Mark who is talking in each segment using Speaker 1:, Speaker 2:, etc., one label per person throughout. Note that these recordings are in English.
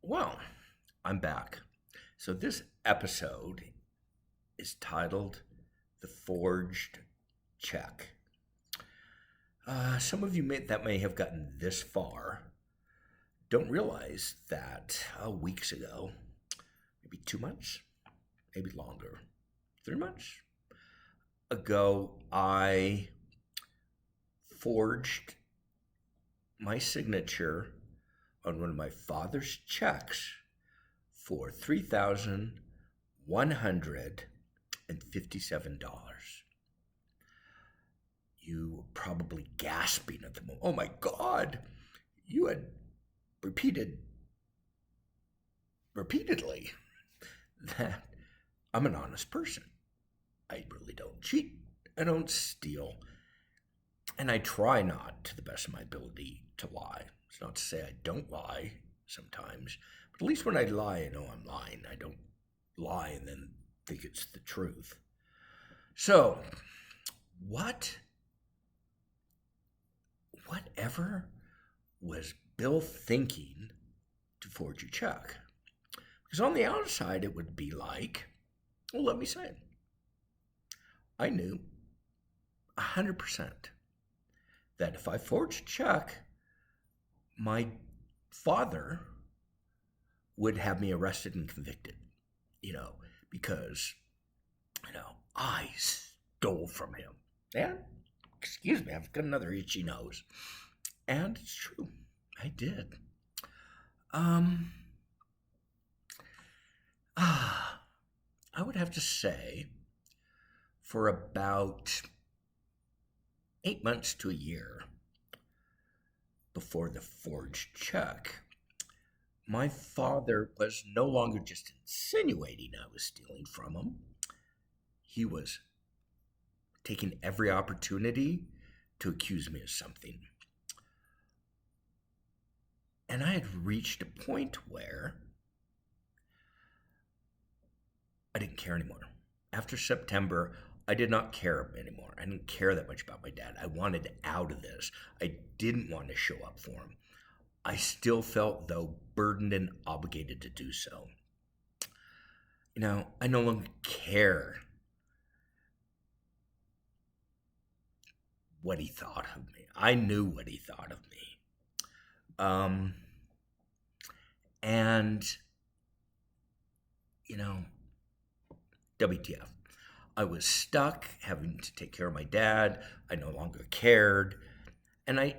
Speaker 1: Well, I'm back. So this episode is titled The Forged Check. Some of you that may have gotten this far don't realize that weeks ago, maybe 2 months, maybe longer, 3 months ago, I forged my signature on one of my father's checks for $3,157. You were probably gasping at the moment. Oh my God, you had repeatedly that I'm an honest person. I really don't cheat. I don't steal. And I try not, to the best of my ability, to lie. It's not to say I don't lie sometimes, but at least when I lie, I know I'm lying. I don't lie and then think it's the truth. So, whatever was Bill thinking to forge a check? Because on the outside, it would be like, well, let me say it. I knew 100% that if I forged a check, my father would have me arrested and convicted, because, I stole from him. And, excuse me, I've got another itchy nose. And it's true, I did. Um, I would have to say for about 8 months to a year before the forged check, my father was no longer just insinuating I was stealing from him. He was taking every opportunity to accuse me of something. And I had reached a point where I didn't care anymore. After September, I did not care anymore. I didn't care that much about my dad. I wanted out of this. I didn't want to show up for him. I still felt, though, burdened and obligated to do so. I no longer care what he thought of me. I knew what he thought of me. And, WTF. I was stuck having to take care of my dad. I no longer cared. And I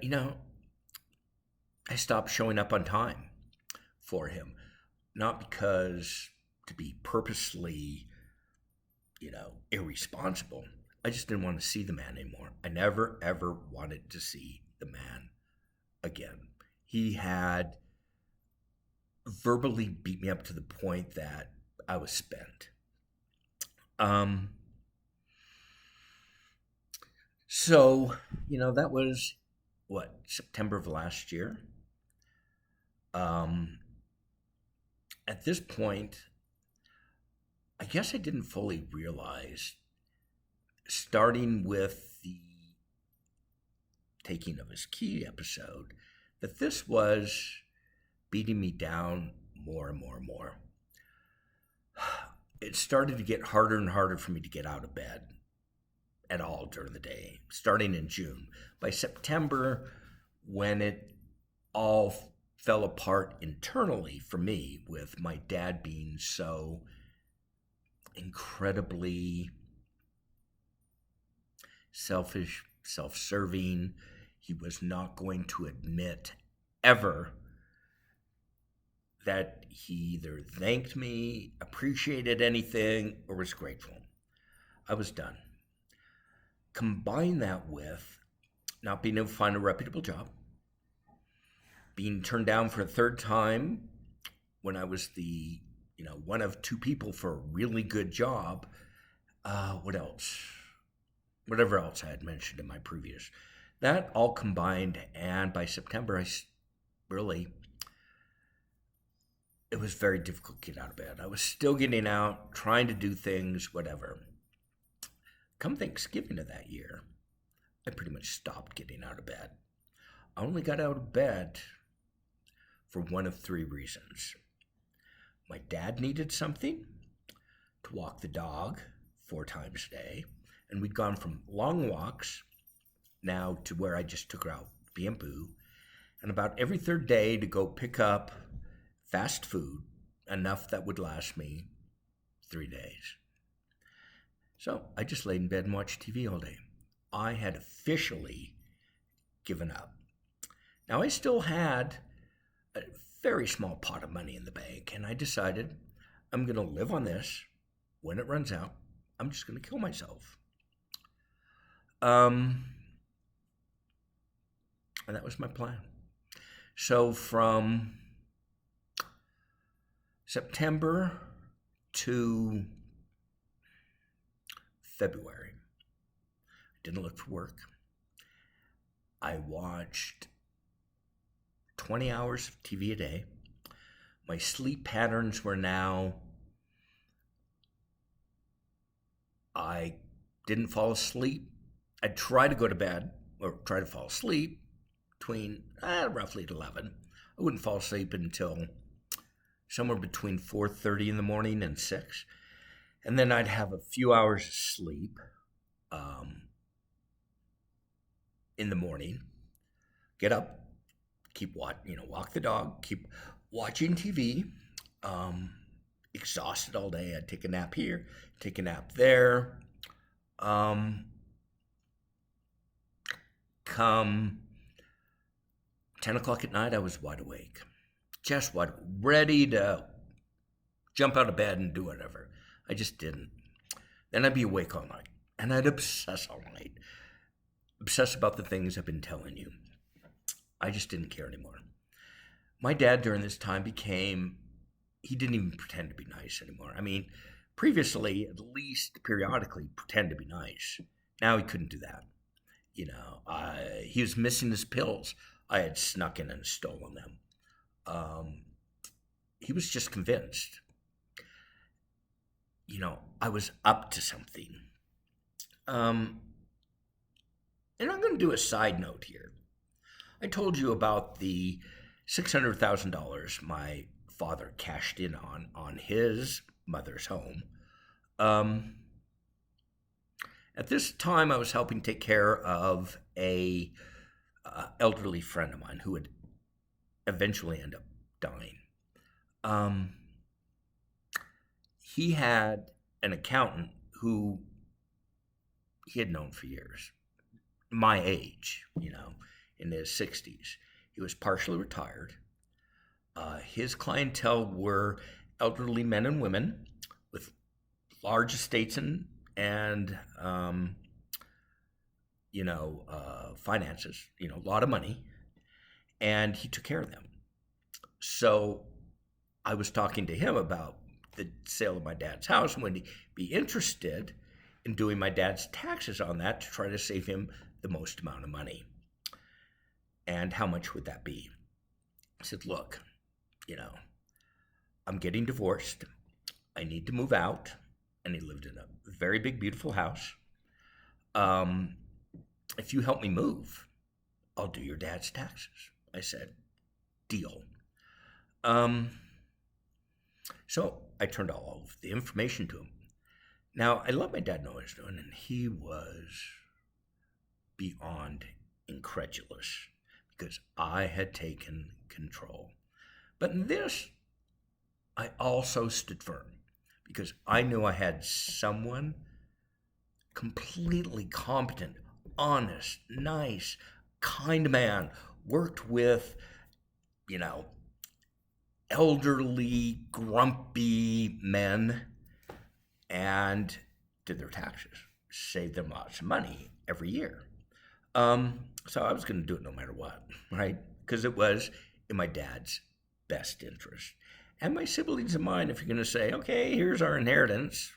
Speaker 1: stopped showing up on time for him. Not because to be purposely, irresponsible. I just didn't want to see the man anymore. I never, ever wanted to see the man again. He had verbally beat me up to the point that I was spent. So, that was September of last year. At this point, I guess I didn't fully realize, starting with the taking of his key episode, that this was beating me down more and more and more. It started to get harder and harder for me to get out of bed at all during the day, starting in June. By September, when it all fell apart internally for me, with my dad being so incredibly selfish, self-serving, he was not going to admit ever that he either thanked me, appreciated anything, or was grateful. I was done. Combine that with not being able to find a reputable job, being turned down for a third time when I was the, one of two people for a really good job. What else? Whatever else I had mentioned in my previous. That all combined, and by September, it was very difficult to get out of bed. I was still getting out, trying to do things, whatever. Come Thanksgiving of that year, I pretty much stopped getting out of bed. I only got out of bed for one of three reasons. My dad needed something to walk the dog 4 times a day. And we'd gone from long walks now to where I just took her out bamboo. And about every third day to go pick up fast food, enough that would last me 3 days. So I just laid in bed and watched TV all day. I had officially given up. Now I still had a very small pot of money in the bank, and I decided I'm going to live on this. When it runs out, I'm just going to kill myself. And that was my plan. So from September to February, I didn't look for work. I watched 20 hours of TV a day. My sleep patterns were now, I didn't fall asleep. I'd try to go to bed or try to fall asleep between roughly at 11. I wouldn't fall asleep until somewhere between 4:30 in the morning and 6. And then I'd have a few hours of sleep in the morning, get up, walk the dog, keep watching TV, exhausted all day. I'd take a nap here, take a nap there. Come 10 o'clock at night, I was wide awake, just ready to jump out of bed and do whatever. I just didn't. Then I'd be awake all night, and I'd obsess all night, obsess about the things I've been telling you. I just didn't care anymore. My dad during this time he didn't even pretend to be nice anymore. I mean, previously, at least periodically, pretend to be nice. Now he couldn't do that. He was missing his pills. I had snuck in and stolen them. He was just convinced. I was up to something. And I'm going to do a side note here. I told you about the $600,000 my father cashed in on his mother's home. At this time, I was helping take care of a elderly friend of mine who would eventually end up dying. He had an accountant who he had known for years, my age, in his 60s. He was partially retired. His clientele were elderly men and women with large estates and finances, a lot of money, and he took care of them. So I was talking to him about the sale of my dad's house and would he be interested in doing my dad's taxes on that to try to save him the most amount of money. And how much would that be? I said, look, I'm getting divorced. I need to move out. And he lived in a very big, beautiful house. If you help me move, I'll do your dad's taxes. I said, deal. So I turned all of the information to him. Now, I let my dad know what I was doing, and he was beyond incredulous because I had taken control. But in this, I also stood firm because I knew I had someone completely competent, honest, nice, kind man, worked with, elderly, grumpy men and did their taxes, saved them lots of money every year. So I was going to do it no matter what, right? Because it was in my dad's best interest. And my siblings and mine, if you're going to say, okay, here's our inheritance,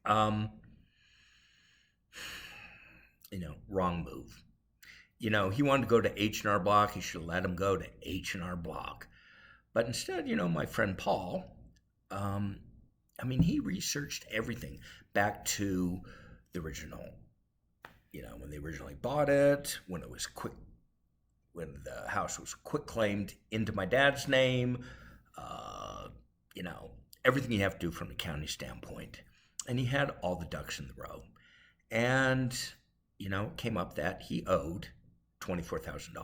Speaker 1: wrong move. He wanted to go to H&R Block. He should have let him go to H&R Block. But instead, my friend Paul, he researched everything back to the original, when they originally bought it, when the house was quick claimed into my dad's name, everything you have to do from the county standpoint. And he had all the ducks in the row. And, it came up that he owed $24,000.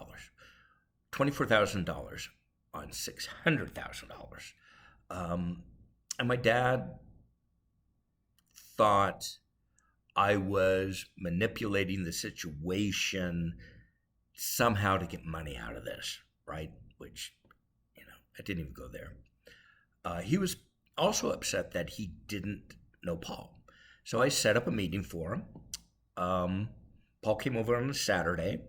Speaker 1: $24,000 on $600,000. And my dad thought I was manipulating the situation somehow to get money out of this, right? Which, I didn't even go there. He was also upset that he didn't know Paul. So I set up a meeting for him. Paul came over on a Saturday,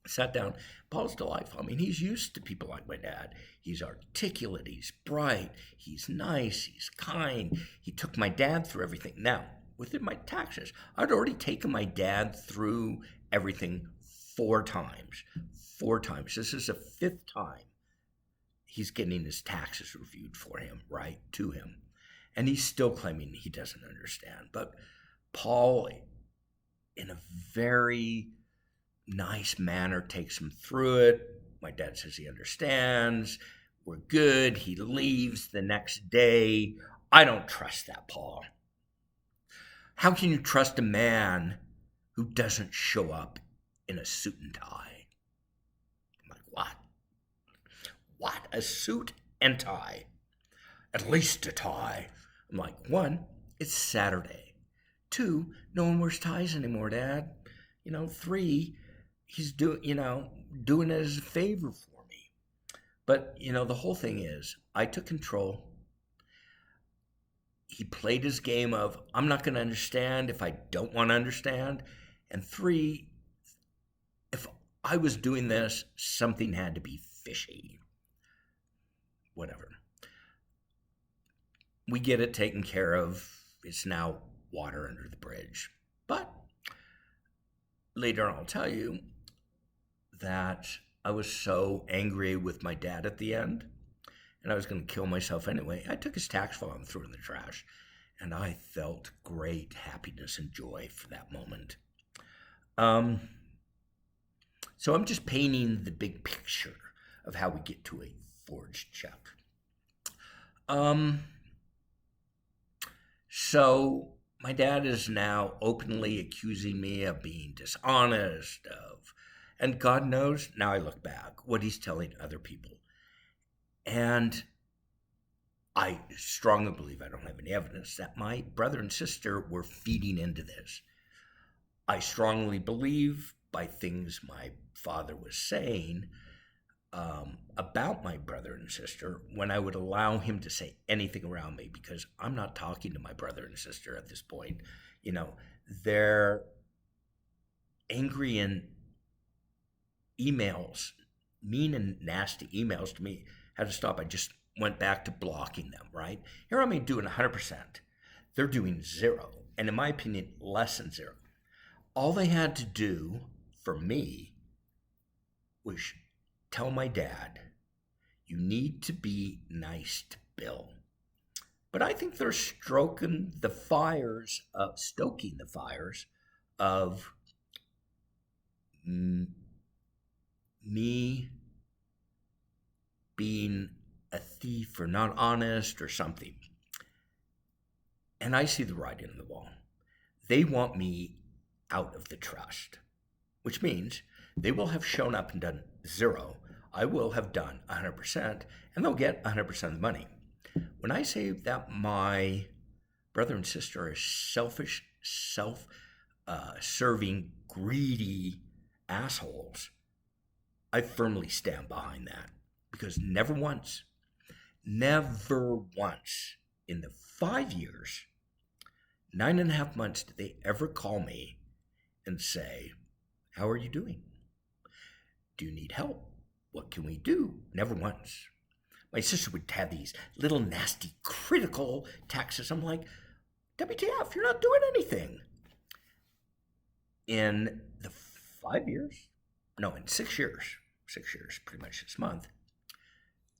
Speaker 1: sat down. Paul's delightful. I mean, he's used to people like my dad. He's articulate, he's bright, he's nice, he's kind. He took my dad through everything. Now, within my taxes, I'd already taken my dad through everything 4 times. 4 times. This is the 5th time he's getting his taxes reviewed for him, right, to him. And he's still claiming he doesn't understand. But Paul, in a very nice manner, takes him through it. My dad says he understands. We're good. He leaves the next day. I don't trust that, Paul. How can you trust a man who doesn't show up in a suit and tie? I'm like, what? What? A suit and tie? At least a tie. I'm like, 1, it's Saturday. 2, no one wears ties anymore, Dad. 3, he's doing it as a favor for me. But, the whole thing is, I took control. He played his game of, I'm not going to understand if I don't want to understand. And 3, if I was doing this, something had to be fishy. Whatever. We get it taken care of. It's now water under the bridge. But later on, I'll tell you that I was so angry with my dad at the end, and I was going to kill myself anyway. I took his tax file and threw it in the trash, and I felt great happiness and joy for that moment. So I'm just painting the big picture of how we get to a forged check. So my dad is now openly accusing me of being dishonest, and God knows, now I look back, what he's telling other people. And I strongly believe, I don't have any evidence, that my brother and sister were feeding into this. I strongly believe, by things my father was saying about my brother and sister, when I would allow him to say anything around me, because I'm not talking to my brother and sister at this point. They're angry in emails, mean and nasty emails to me. Had to stop. I just went back to blocking them, right? Here I'm doing 100%. They're doing 0. And in my opinion, less than 0. All they had to do for me was tell my dad, you need to be nice to Bill. But I think they're stoking the fires of me being a thief or not honest or something. And I see the writing on the wall. They want me out of the trust, which means they will have shown up and done 0. I will have done 100%, and they'll get 100% of the money. When I say that my brother and sister are selfish, self-serving, greedy assholes, I firmly stand behind that. Because never once in the 5 years, 9.5 months, did they ever call me and say, how are you doing? Do you need help? What can we do? Never once. My sister would have these little nasty critical texts. I'm like, WTF, you're not doing anything. In the 5 years, no, in 6 years, pretty much this month,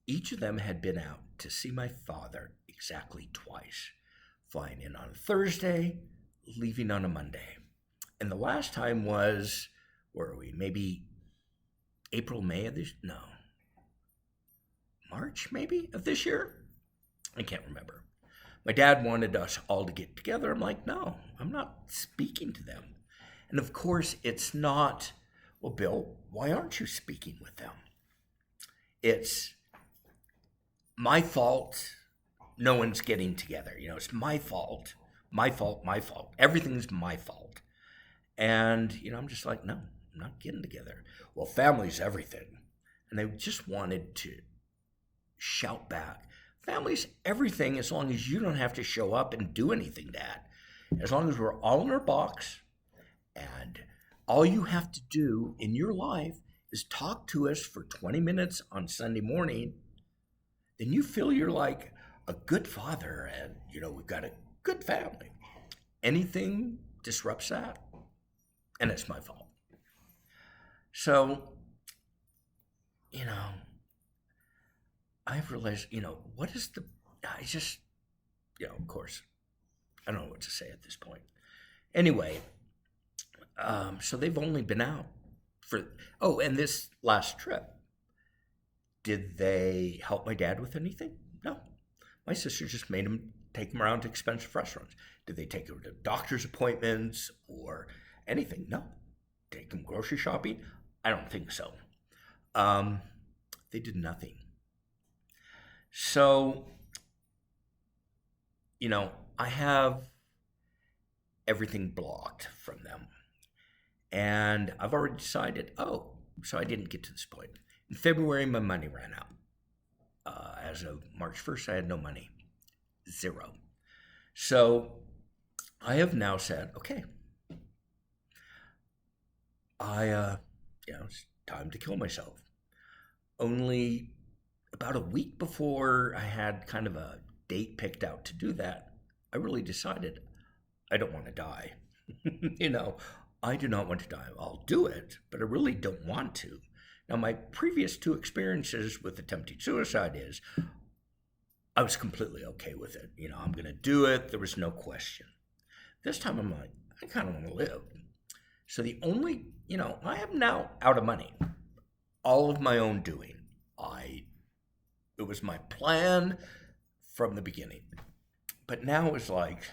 Speaker 1: each of them had been out to see my father exactly twice, flying in on a Thursday, leaving on a Monday. And the last time was, where are we, maybe April, May of this, no, March maybe of this year. I can't remember. My dad wanted us all to get together. I'm like, no, I'm not speaking to them. And of course, it's not, well, Bill, why aren't you speaking with them? It's my fault. No one's getting together. It's my fault. My fault, my fault. Everything's my fault. And, I'm just like, no, I'm not getting together. Well, family's everything. And they just wanted to shout back. Family's everything as long as you don't have to show up and do anything, Dad. As long as we're all in our box and all you have to do in your life is talk to us for 20 minutes on Sunday morning, then you feel you're like a good father and, we've got a good family. Anything disrupts that, and it's my fault. So, I've realized, what is of course, I don't know what to say at this point. Anyway, so they've only been out and this last trip, did they help my dad with anything? No. My sister just take him around to expensive restaurants. Did they take him to doctor's appointments or anything? No. Take him grocery shopping? I don't think so. They did nothing. So, I have everything blocked from them. And I've already decided, so I didn't get to this point. In February, my money ran out. As of March 1st, I had no money. Zero. So I have now said, okay, it's time to kill myself. Only about a week before I had kind of a date picked out to do that, I really decided I don't want to die. I do not want to die. I'll do it, but I really don't want to. Now, my previous 2 experiences with attempting suicide is I was completely okay with it. I'm going to do it. There was no question. This time I'm like, I kind of want to live. So the only, I am now out of money. All of my own doing. It was my plan from the beginning. But now it's like,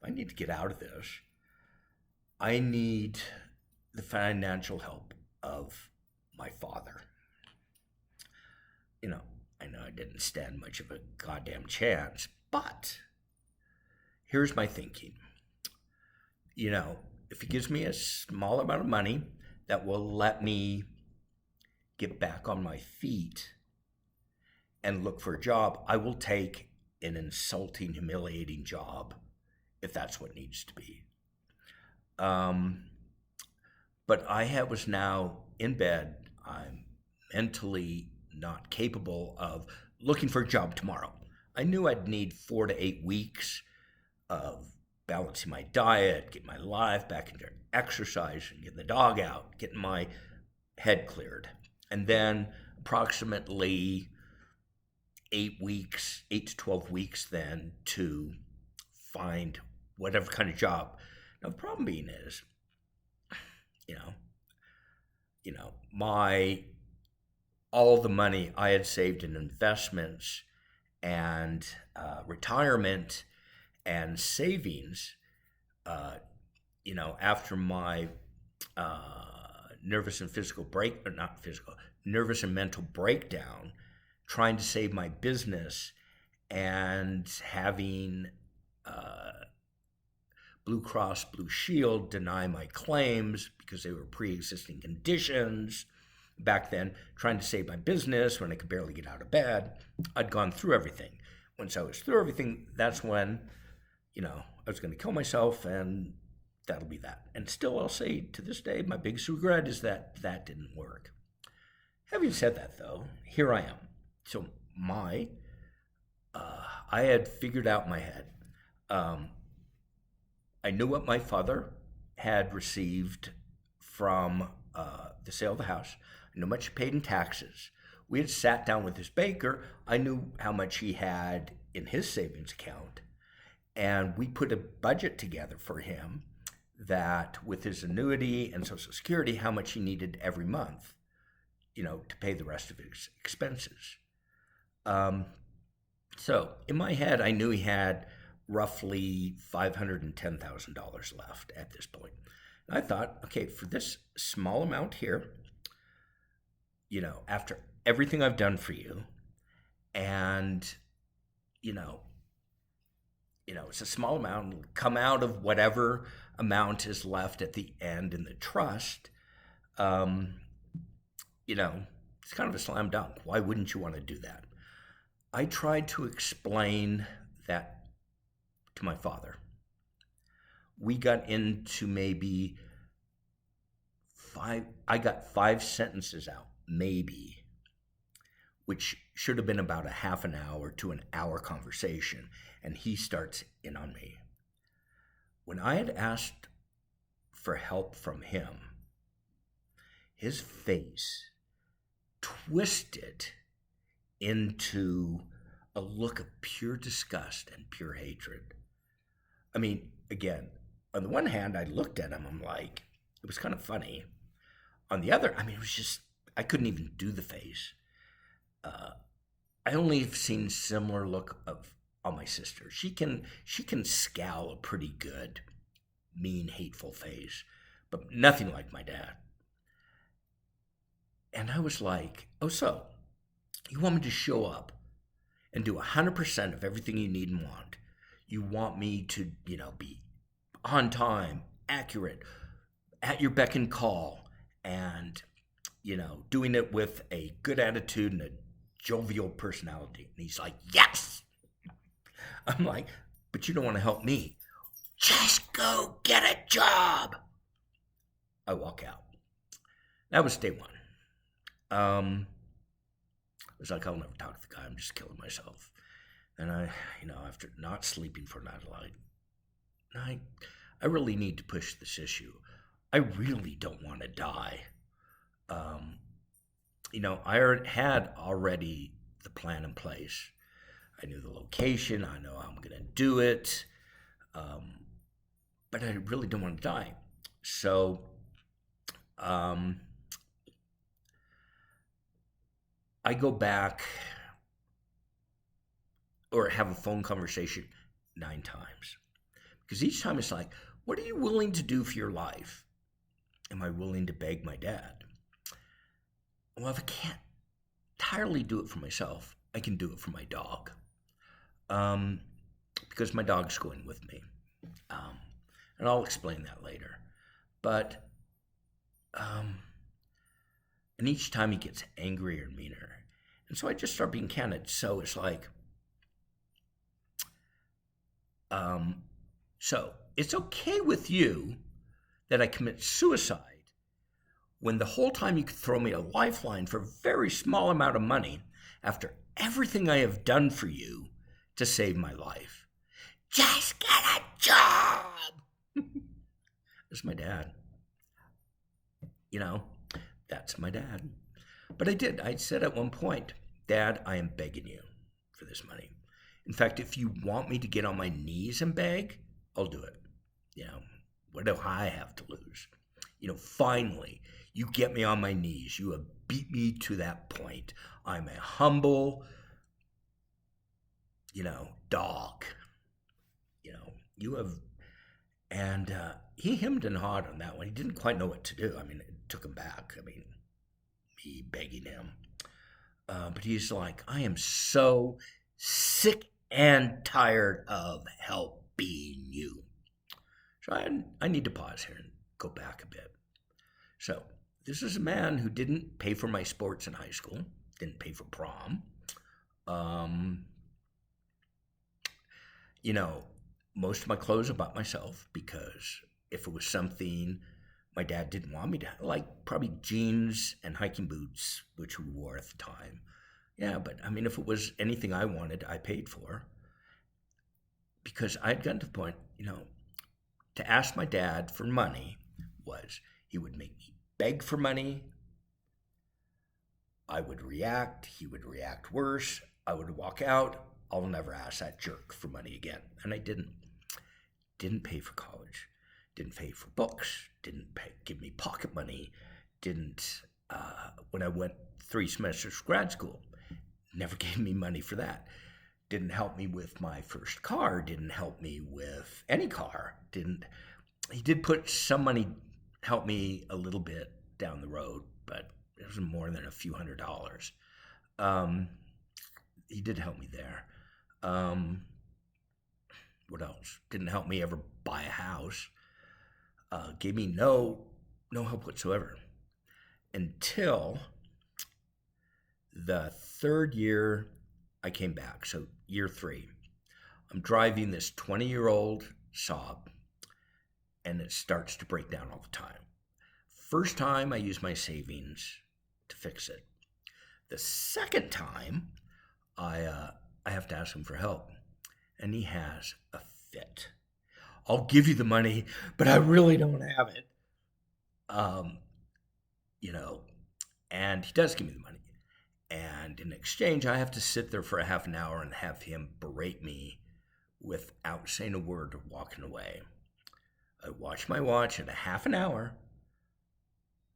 Speaker 1: I need to get out of this. I need the financial help of my father. I know I didn't stand much of a goddamn chance, but here's my thinking. If he gives me a small amount of money that will let me get back on my feet and look for a job, I will take an insulting, humiliating job if that's what needs to be. But I was now in bed. I'm mentally not capable of looking for a job tomorrow. I knew I'd need 4 to 8 weeks of balancing my diet, getting my life back into exercise, and getting the dog out, getting my head cleared. And then approximately 8 to 12 weeks then to find whatever kind of job. Now, the problem being is, all the money I had saved in investments and retirement and savings, after my nervous and mental breakdown, trying to save my business and having Blue Cross Blue Shield deny my claims because they were pre-existing conditions. Back then, trying to save my business when I could barely get out of bed. I'd gone through everything. Once I was through everything, that's when, I was going to kill myself, and that'll be that. And still, I'll say to this day, my biggest regret is that didn't work. Having said that, though, here I am. So I had figured out in my head. I knew what my father had received from the sale of the house. I knew how much he paid in taxes. We had sat down with his banker. I knew how much he had in his savings account. And we put a budget together for him that with his annuity and Social Security, how much he needed every month, to pay the rest of his expenses. So in my head, I knew he had roughly $510,000 left at this point. And I thought, okay, for this small amount here, after everything I've done for you, and you know, it's a small amount, it'll come out of whatever amount is left at the end in the trust. Um, it's kind of a slam dunk. Why wouldn't you want to do that? I tried to explain that to my father. We got into maybe I got 5 sentences out, maybe, which should have been about a half an hour to an hour conversation. And he starts in on me. When I had asked for help from him, his face twisted into a look of pure disgust and pure hatred. I mean, again, on the one hand, I looked at him, I'm like, it was kind of funny. On the other, it was just, I couldn't even do the face. I only have seen similar look on my sister. She can scowl a pretty good, mean, hateful face, but nothing like my dad. And I was like, oh, so you want me to show up and do 100% of everything you need and want? You want me to, be on time, accurate, at your beck and call, and, doing it with a good attitude and a jovial personality. And he's like, yes. I'm like, but you don't want to help me. Just go get a job. I walk out. That was day one. It was like, I'll never talk to the guy. I'm just killing myself. And I, after not sleeping for a night, I really need to push this issue. I really don't want to die. I had already the plan in place. I knew the location. I know how I'm going to do it. But I really don't want to die. So, I go back or have a phone conversation 9 times. Because each time it's like, what are you willing to do for your life? Am I willing to beg my dad? Well, if I can't entirely do it for myself, I can do it for my dog. Because my dog's going with me. And I'll explain that later. But, and each time he gets angrier and meaner. And so I just start being candid. So it's like, so it's okay with you that I commit suicide when the whole time you could throw me a lifeline for a very small amount of money after everything I have done for you to save my life. Just get a job. That's my dad. That's my dad. But I said at one point, Dad, I am begging you for this money. In fact, if you want me to get on my knees and beg, I'll do it. What do I have to lose? Finally, you get me on my knees. You have beat me to that point. I'm a humble, dog. You have, and he hemmed and hawed on that one. He didn't quite know what to do. It took him back. Me begging him. But he's like, I am so sick and tired of helping you. So I need to pause here and go back a bit. So this is a man who didn't pay for my sports in high school, didn't pay for prom. Most of my clothes I bought myself because if it was something my dad didn't want me to, like probably jeans and hiking boots, which we wore at the time. Yeah, but if it was anything I wanted, I paid for. Because I'd gotten to the point, to ask my dad for money was he would make me beg for money. I would react. He would react worse. I would walk out. I'll never ask that jerk for money again. And I didn't. Didn't pay for college. Didn't pay for books. Didn't give me pocket money. Didn't, when I went 3 semesters of grad school, never gave me money for that. Didn't help me with my first car, didn't help me with any car. Didn't He did put some money, help me a little bit down the road, but it was more than a few $100s. Um, he did help me there. Um, what else? Didn't help me ever buy a house. Gave me no help whatsoever until the third year I came back. So year 3, I'm driving this 20-year-old Saab, and it starts to break down all the time. First time I use my savings to fix it. The second time, I have to ask him for help, and he has a fit. I'll give you the money, but I really don't have it. Um, you know, and he does give me the money. And in exchange, I have to sit there for a half an hour and have him berate me without saying a word or walking away. I watch my watch, and a half an hour,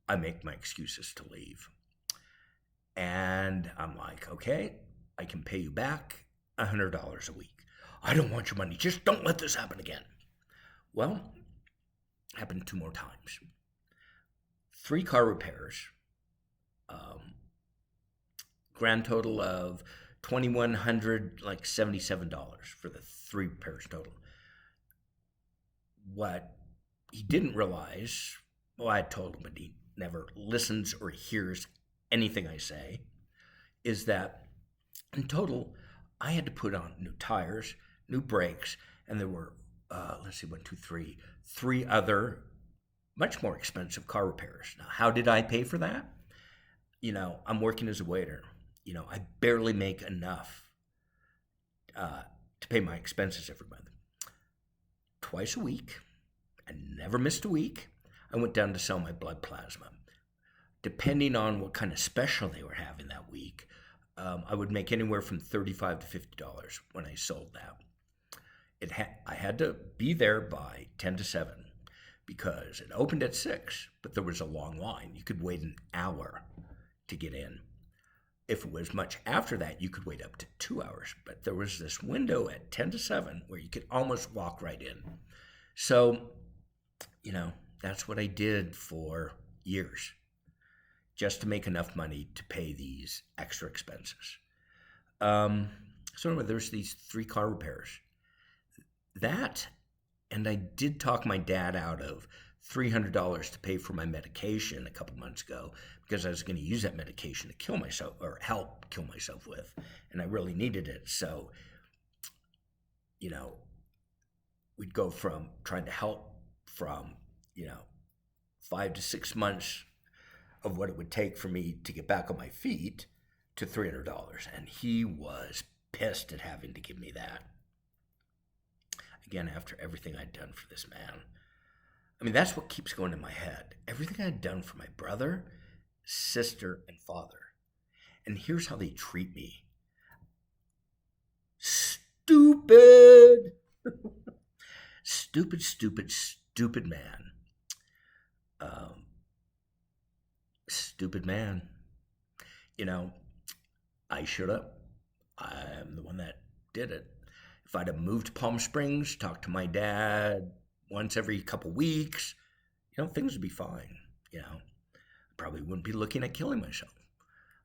Speaker 1: I make my excuses to leave. And I'm like, okay, I can pay you back $100 a week. I don't want your money. Just don't let this happen again. Well, happened 2 more times. 3 car repairs. Grand total of $2,177 for the 3 repairs total. What he didn't realize, well, I told him, but he never listens or hears anything I say, is that in total, I had to put on new tires, new brakes, and there were, 3 other much more expensive car repairs. Now, how did I pay for that? I'm working as a waiter. I barely make enough to pay my expenses every month. Twice a week, I never missed a week, I went down to sell my blood plasma. Depending on what kind of special they were having that week, I would make anywhere from $35 to $50 when I sold that. I had to be there by 10 to 7 because it opened at 6, but there was a long line. You could wait an hour to get in. If it was much after that, you could wait up to 2 hours. But there was this window at 10 to 7 where you could almost walk right in. So, that's what I did for years, just to make enough money to pay these extra expenses. So anyway, there's these 3 car repairs. That, and I did talk my dad out of $300 to pay for my medication a couple months ago because I was going to use that medication to kill myself or help kill myself with, and I really needed it. So, we'd go from trying to help from, 5 to 6 months of what it would take for me to get back on my feet to $300. And he was pissed at having to give me that. Again, after everything I'd done for this man. I mean, that's what keeps going in my head. Everything I'd done for my brother, sister, and father. And here's how they treat me. Stupid! Stupid man. Stupid man. I showed up. I'm the one that did it. If I'd have moved to Palm Springs, talked to my dad once every couple weeks, things would be fine. I probably wouldn't be looking at killing myself.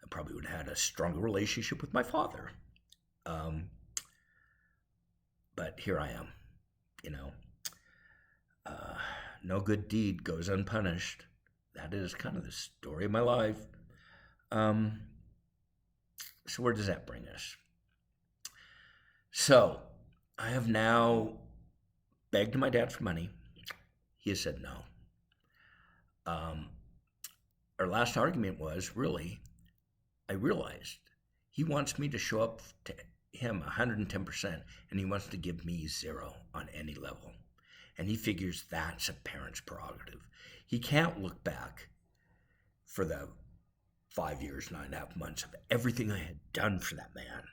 Speaker 1: I probably would have had a stronger relationship with my father. But here I am, no good deed goes unpunished. That is kind of the story of my life. So where does that bring us? So I have now begged my dad for money. He has said no. Our last argument was I realized he wants me to show up to him 110%, and he wants to give me 0 on any level. And he figures that's a parent's prerogative. He can't look back for the 5 years, 9.5 months of everything I had done for that man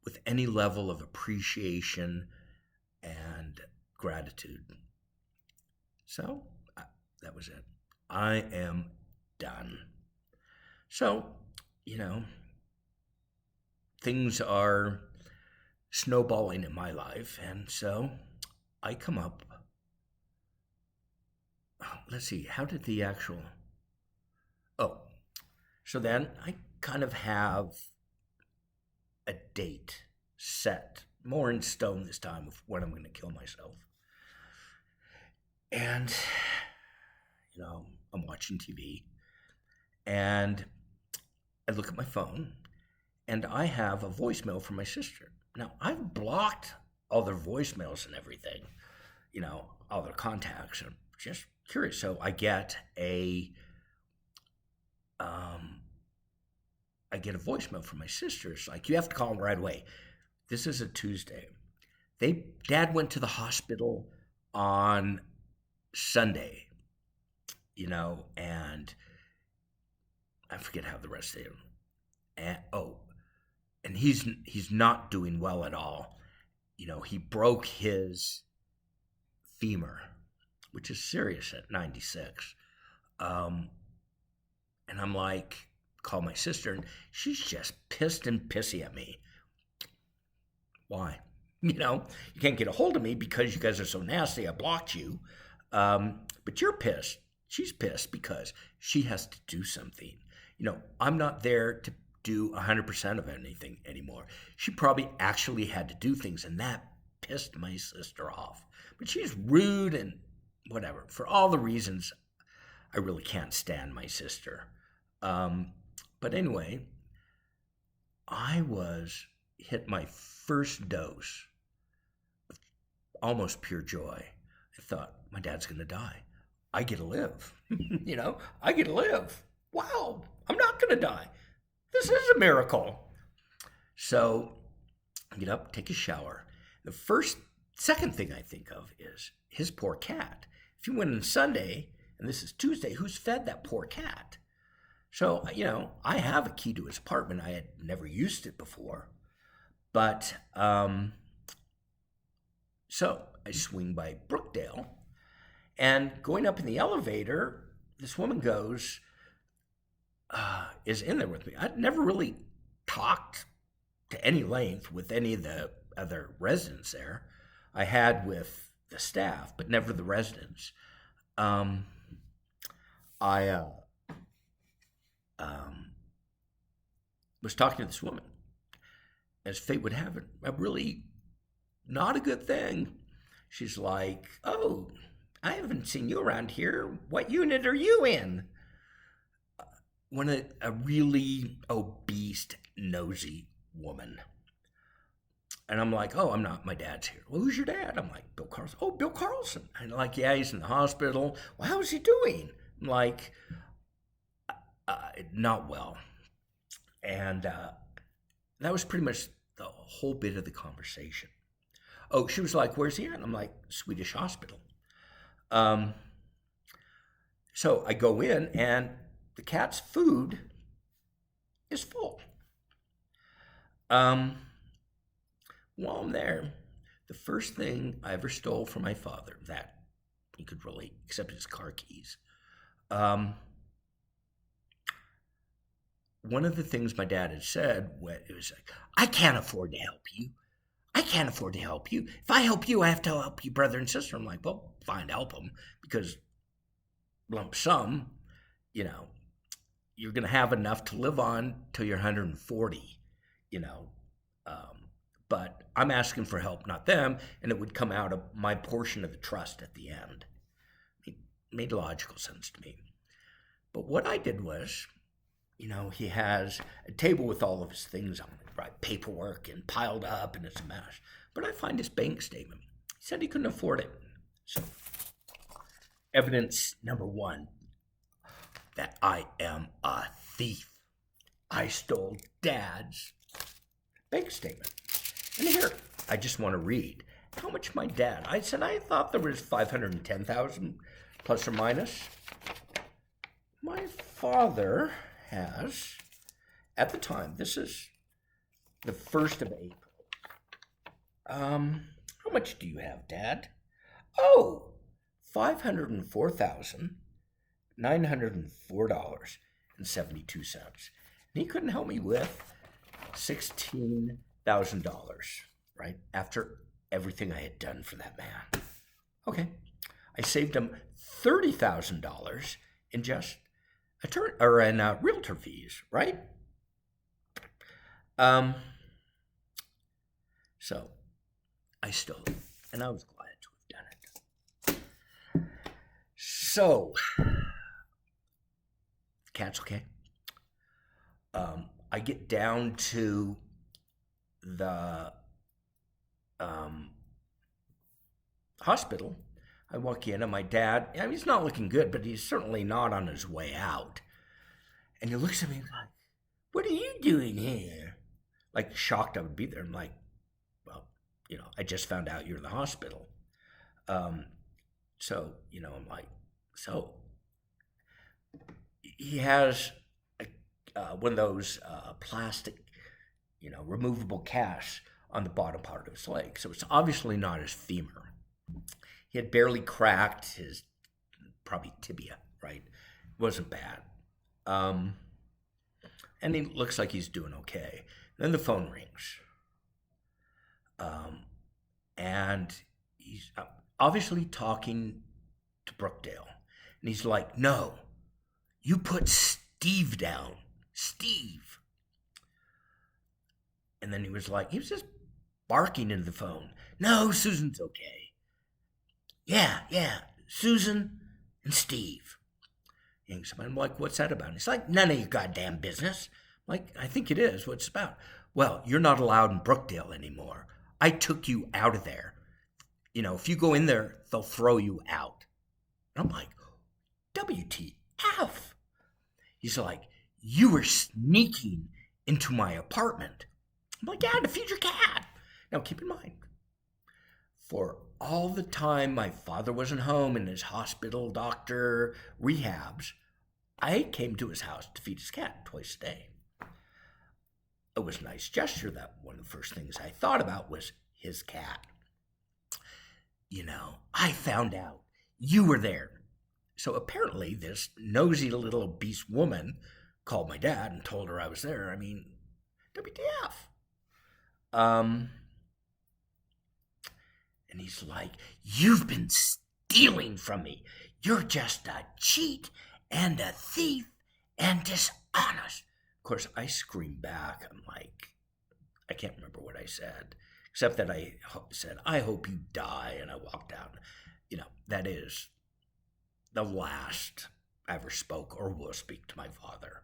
Speaker 1: with any level of appreciation and gratitude. So that was it. I am done. So, things are snowballing in my life. And so I come up, let's see, how did the actual, oh, so then I kind of have a date set, more in stone this time, of when I'm going to kill myself. And, I'm watching TV and I look at my phone and I have a voicemail from my sister. Now, I've blocked all their voicemails and everything, all their contacts. I'm just curious. So I get a voicemail from my sister. It's like, you have to call them right away. This is a Tuesday. Dad went to the hospital on Sunday, and I forget how the rest of it. And he's not doing well at all. He broke his femur, which is serious at 96. And I'm like, call my sister, and she's just pissed and pissy at me. Why? You can't get a hold of me because you guys are so nasty. I blocked you. But you're pissed. She's pissed because she has to do something. I'm not there to do 100% of anything anymore. She probably actually had to do things, and that pissed my sister off. But she's rude and whatever. For all the reasons, I really can't stand my sister. But anyway, I hit my first dose of almost pure joy. I thought, my dad's going to die. I get to live. I get to live. Wow, I'm not going to die. This is a miracle. So I get up, take a shower. The second thing I think of is his poor cat. If he went on Sunday, and this is Tuesday, who's fed that poor cat? So, I have a key to his apartment. I had never used it before. But, so I swing by Brookdale, and going up in the elevator, this woman is in there with me. I'd never really talked to any length with any of the other residents there. I had with the staff, but never the residents. I was talking to this woman. As fate would have it, a really not a good thing. She's like, "Oh, I haven't seen you around here. What unit are you in?" A really obese, nosy woman. And I'm like, "Oh, I'm not. My dad's here." "Well, who's your dad?" I'm like, "Bill Carlson." "Oh, Bill Carlson." And like, "Yeah, he's in the hospital." "Well, how's he doing?" I'm like, "Not well." And that was pretty much the whole bit of the conversation. Oh, she was like, "Where's he at?" I'm like, "Swedish hospital." So I go in, and the cat's food is full. While I'm there, the first thing I ever stole from my father, that he could really, except his car keys. One of the things my dad had said, it was like, "I can't afford to help you. I can't afford to help you. If I help you, I have to help you, brother and sister." I'm like, "Well, fine, help them, because lump sum, you're going to have enough to live on till you're 140, but I'm asking for help, not them, and it would come out of my portion of the trust at the end." It made logical sense to me. But what I did was, he has a table with all of his things on it, right? Paperwork and piled up, and it's a mess. But I find his bank statement. He said he couldn't afford it. So, evidence number one, that I am a thief. I stole Dad's bank statement. And here, I just want to read how much my dad, I said I thought there was $510,000 plus or minus. My father has, at the time, this is the 1st of April. How much do you have, Dad? "Oh, $504,904.72. And he couldn't help me with $16,000, right? After everything I had done for that man. Okay. I saved him $30,000 in just realtor fees, right? So I still, and I was glad to have done it. So, cat's okay. I get down to the hospital. I walk in, and my dad, I mean, he's not looking good, but he's certainly not on his way out. And he looks at me like, "What are you doing here?" Like, shocked I would be there. I'm like, "Well, I just found out you're in the hospital." So, I'm like, so he has one of those plastic, removable casts on the bottom part of his leg. So it's obviously not his femur. He had barely cracked his, probably tibia, right? It wasn't bad. And he looks like he's doing okay. Then the phone rings. And he's obviously talking to Brookdale. And he's like, "No, you put Steve down. Steve." And then he was just barking into the phone. "No, Susan's okay. Yeah, Susan and Steve." And I'm like, "What's that about?" And he's like, "None of your goddamn business." I'm like, "I think it is. What's it about?" "Well, you're not allowed in Brookdale anymore. I took you out of there. If you go in there, they'll throw you out." And I'm like, WTF? He's like, "You were sneaking into my apartment." I'm like, "Yeah, to feed your cat." Now, keep in mind, for all the time my father wasn't home in his hospital, doctor, rehabs, I came to his house to feed his cat twice a day. It was a nice gesture. That one of the first things I thought about was his cat. I found out you were there. So apparently this nosy little beast woman called my dad and told her I was there. I mean, WTF? And he's like, "You've been stealing from me. You're just a cheat and a thief and dishonest." Of course, I screamed back. I'm like, I can't remember what I said, except that I said, "I hope you die," and I walked out. That is the last I ever spoke or will speak to my father.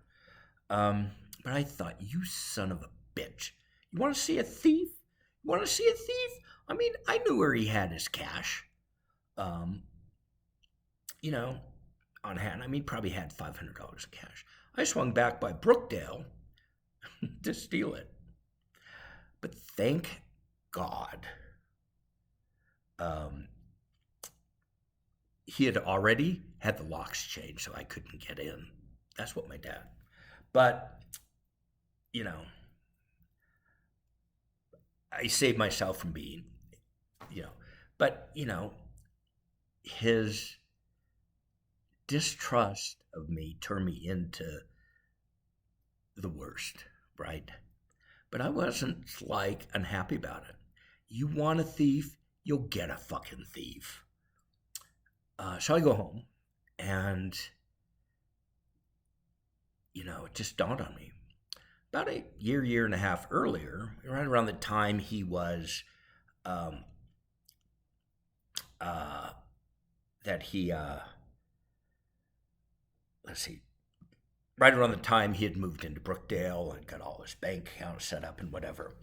Speaker 1: But I thought, you son of a bitch. You want to see a thief? You want to see a thief? I mean, I knew where he had his cash. On hand. I mean, probably had $500 in cash. I swung back by Brookdale to steal it. But thank God, he had already had the locks changed, so I couldn't get in. That's what my dad. But, I saved myself from being, but, his distrust of me turned me into the worst, right? But I wasn't unhappy about it. You want a thief, you'll get a fucking thief. So I go home, and it just dawned on me. About a year and a half earlier, right around the time he was, right around the time he had moved into Brookdale and got all his bank accounts set up and whatever.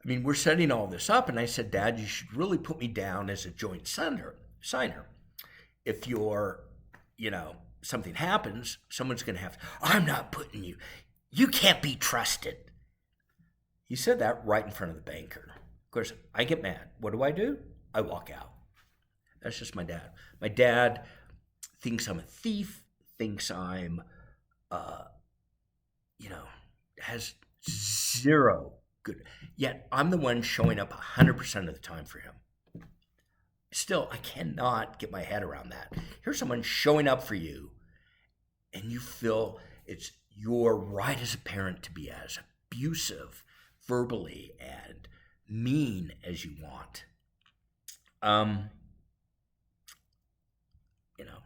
Speaker 1: I mean, we're setting all this up, and I said, "Dad, you should really put me down as a joint signer. If you're, something happens, someone's going to have to." "I'm not putting you. You can't be trusted." He said that right in front of the banker. Of course, I get mad. What do? I walk out. That's just my dad. My dad thinks I'm a thief, thinks I'm, has zero good. Yet I'm the one showing up 100% of the time for him. Still, I cannot get my head around that. Here's someone showing up for you, and you feel it's your right as a parent to be as abusive verbally and mean as you want. Um, you know,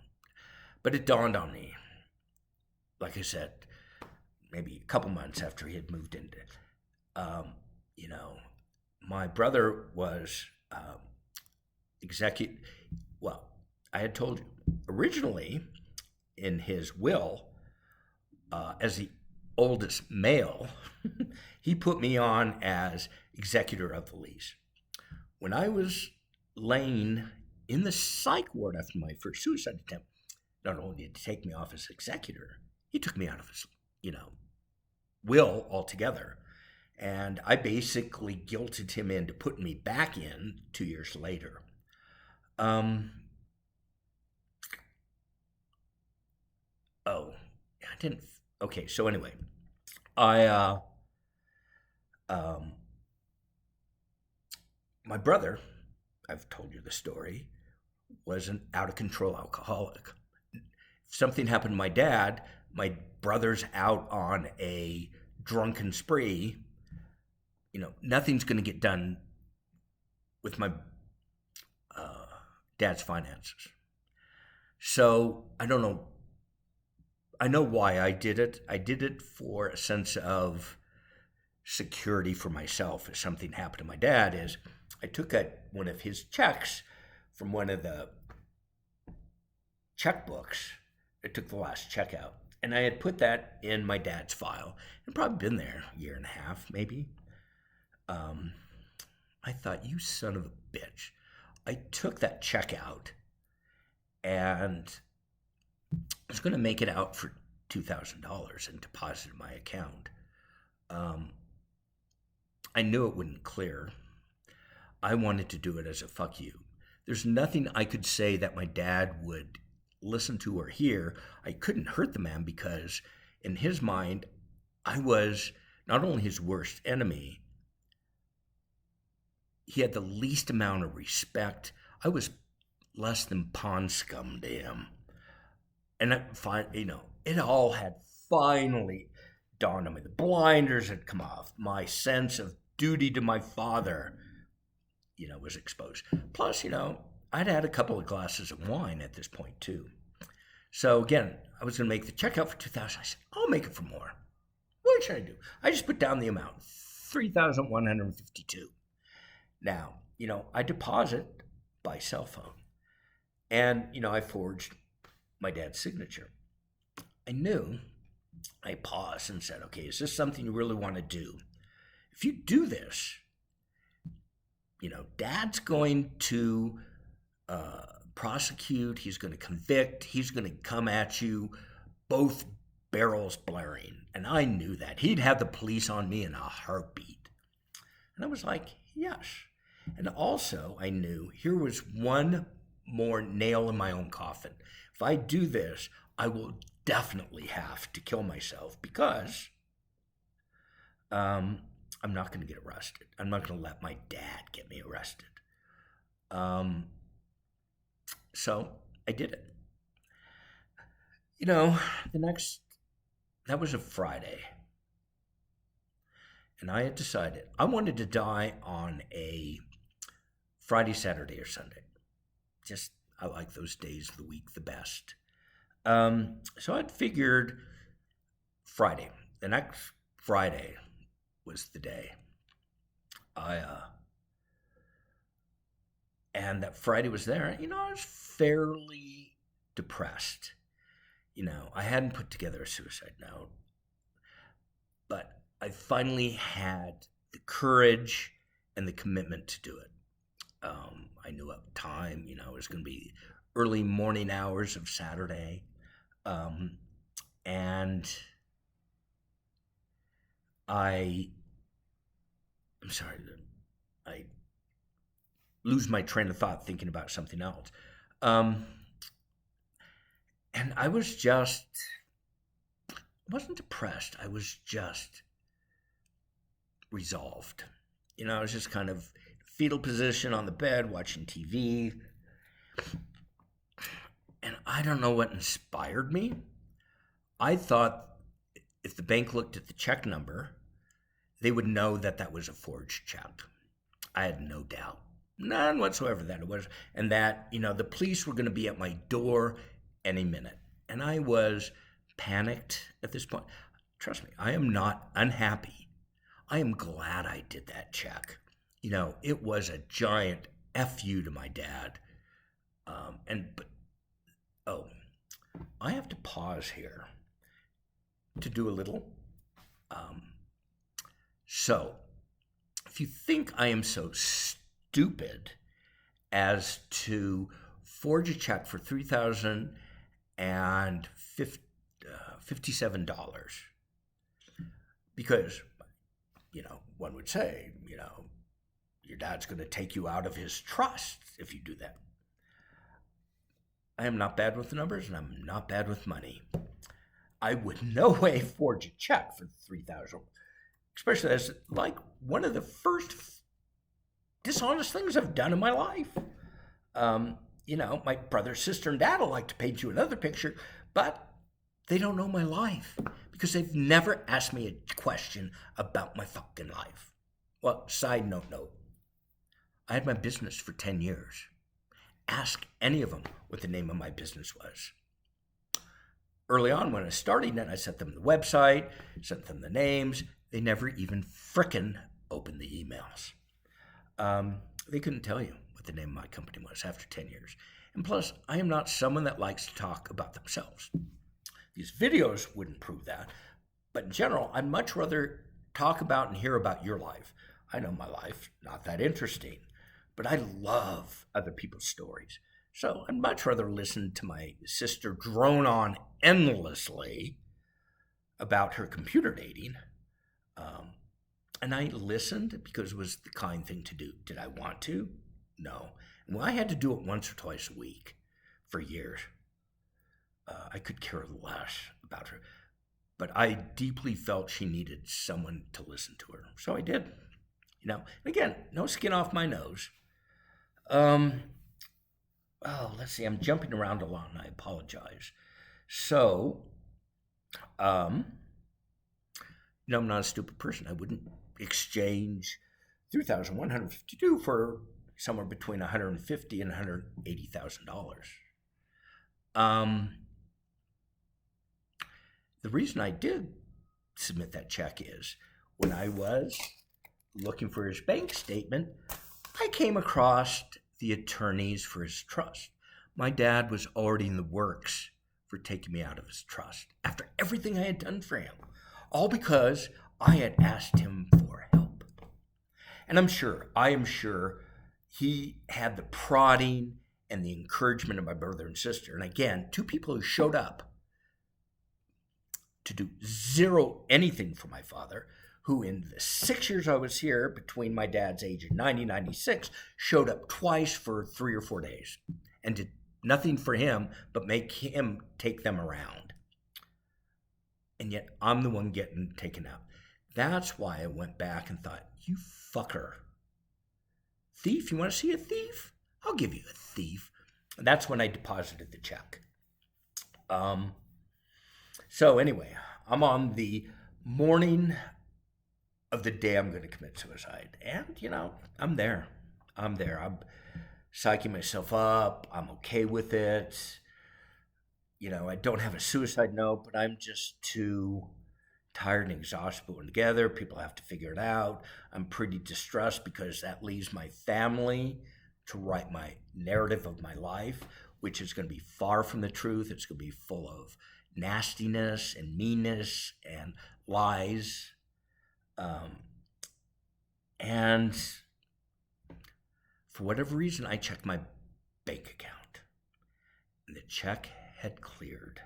Speaker 1: but it dawned on me, like I said, maybe a couple months after he had moved into, um, you know, my brother was executive. Well, I had told you originally in his will, as the oldest male, he put me on as executor of the lease. When I was laying in the psych ward after my first suicide attempt, not only did he take me off as executor, he took me out of his, will altogether. And I basically guilted him into putting me back in 2 years later. Oh, I didn't. Okay, so anyway, I, um, my brother, I've told you the story, was an out of control alcoholic. If something happened to my brother's out on a drunken spree. Nothing's going to get done with my dad's finances. So I don't know. I know why I did it. I did it for a sense of security for myself. If something happened to my dad, is I took one of his checks from one of the checkbooks. I took the last check out, and I had put that in my dad's file. It'd probably been there a year and a half, maybe. I thought, you son of a bitch. I took that check out and I was going to make it out for $2,000 and deposit in my account. I knew it wouldn't clear. I wanted to do it as a fuck you. There's nothing I could say that my dad would listen to or hear. I couldn't hurt the man because in his mind, I was not only his worst enemy, he had the least amount of respect. I was less than pond scum to him. And it all had finally dawned on me. The blinders had come off. My sense of duty to my father, was exposed. Plus, I'd had a couple of glasses of wine at this point too. So again, I was going to make the check out for $2,000. I said, I'll make it for more. What should I do? I just put down the amount, $3,152. Now, I deposit by cell phone. And, I forged my dad's signature. I paused and said, okay, is this something you really want to do? If you do this, dad's going to prosecute, he's going to convict, he's going to come at you, both barrels blaring. And I knew that. He'd have the police on me in a heartbeat. And I was like, yes. And also, I knew here was one more nail in my own coffin. If I do this, I will definitely have to kill myself because I'm not going to get arrested. I'm not going to let my dad get me arrested. So I did it. That was a Friday. And I had decided I wanted to die on a Friday, Saturday, or Sunday. I like those days of the week the best. So I'd figured Friday. The next Friday was the day. And that Friday was there. I was fairly depressed. I hadn't put together a suicide note, but I finally had the courage and the commitment to do it. I knew at the time, it was going to be early morning hours of Saturday. And I'm sorry, I lose my train of thought thinking about something else. And I wasn't depressed. I was just resolved. I was just kind of fetal position on the bed watching TV. And I don't know what inspired me. I thought if the bank looked at the check number, they would know that that was a forged check. I had no doubt, none whatsoever, that it was, and that, the police were going to be at my door any minute. And I was panicked at this point. Trust me, I am not unhappy. I am glad I did that check. It was a giant FU to my dad. I have to pause here to do a little. So, if you think I am so stupid as to forge a check for $3,057, because, one would say, your dad's going to take you out of his trust if you do that. I am not bad with the numbers, and I'm not bad with money. I would no way forge a check for $3,000, especially as like one of the first dishonest things I've done in my life. My brother, sister, and dad will like to paint you another picture, but they don't know my life because they've never asked me a question about my fucking life. Well, side note, I had my business for 10 years. Ask any of them what the name of my business was. Early on when I was starting it, I sent them the website, sent them the names. They never even frickin' opened the emails. They couldn't tell you what the name of my company was after 10 years. And plus, I am not someone that likes to talk about themselves. These videos wouldn't prove that. But in general, I'd much rather talk about and hear about your life. I know my life, not that interesting. But I love other people's stories. So I'd much rather listen to my sister drone on endlessly about her computer dating. And I listened because it was the kind thing to do. Did I want to? No. Well, I had to do it once or twice a week for years. I could care less about her. But I deeply felt she needed someone to listen to her. So I did. And again, no skin off my nose. Let's see. I'm jumping around a lot, and I apologize. So, I'm not a stupid person. I wouldn't exchange 3,152 for somewhere between $150,000 and $180,000. The reason I did submit that check is when I was looking for his bank statement, I came across the attorneys for his trust. My dad was already in the works for taking me out of his trust after everything I had done for him, all because I had asked him for help. And I am sure he had the prodding and the encouragement of my brother and sister. And again, two people who showed up to do zero anything for my father, who in the 6 years I was here, between my dad's age of 90 and 96, showed up twice for 3 or 4 days and did nothing for him but make him take them around. And yet I'm the one getting taken out. That's why I went back and thought, you fucker. Thief? You want to see a thief? I'll give you a thief. And that's when I deposited the check. So anyway, I'm on the morning of the day I'm going to commit suicide. And, I'm there. I'm psyching myself up. I'm okay with it. I don't have a suicide note, but I'm just too tired and exhausted putting together. People have to figure it out. I'm pretty distressed because that leaves my family to write my narrative of my life, which is going to be far from the truth. It's going to be full of nastiness and meanness and lies. And for whatever reason, I checked my bank account, and the check had cleared.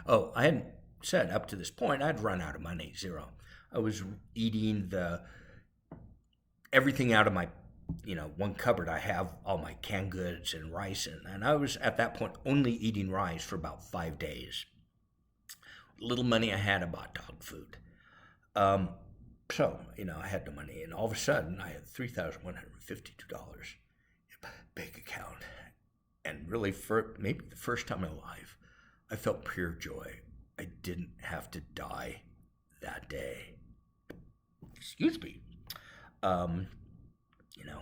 Speaker 1: Oh, I hadn't said up to this point, I'd run out of money, zero. I was eating everything out of my, one cupboard. I have all my canned goods and rice in, and I was at that point only eating rice for about 5 days. Little money I had, I bought dog food. So, I had no money, and all of a sudden I had $3,152 in my bank account. And really, for maybe the first time in my life, I felt pure joy. I didn't have to die that day. Excuse me. Um, you know,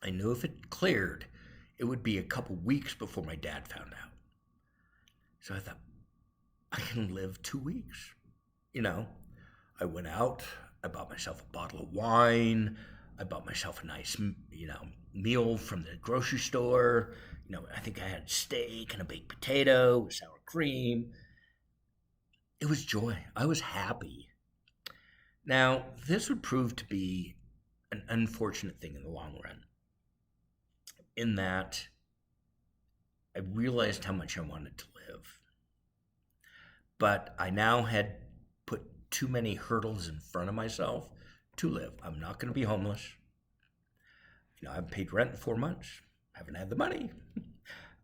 Speaker 1: I knew if it cleared, it would be a couple weeks before my dad found out. So I thought, I can live 2 weeks. You know, I went out, I bought myself a bottle of wine, I bought myself a nice, meal from the grocery store. I think I had steak and a baked potato with sour cream. It was joy. I was happy. Now, this would prove to be an unfortunate thing in the long run, in that I realized how much I wanted to live. But I now had put too many hurdles in front of myself to live. I'm not going to be homeless. I haven't paid rent in 4 months. Haven't had the money.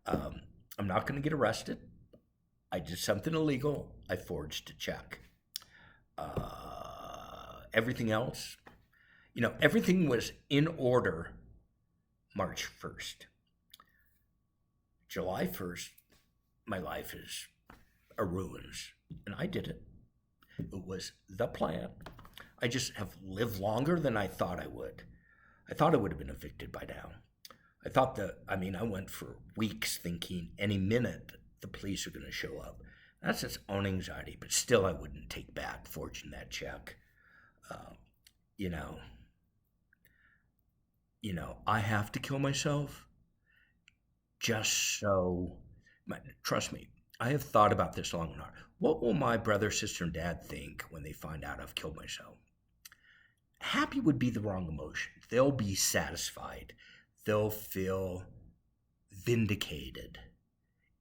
Speaker 1: I'm not going to get arrested. I did something illegal. I forged a check. Everything else, everything was in order March 1st. July 1st, my life is a ruins. And I did it. It was the plan. I just have lived longer than I thought I would. I thought I would have been evicted by now. I went for weeks thinking any minute the police are going to show up. That's its own anxiety, but still I wouldn't take back forging that check. I have to kill myself just so, trust me, I have thought about this long and hard. What will my brother, sister, and dad think when they find out I've killed myself? Happy would be the wrong emotion. They'll be satisfied. They'll feel vindicated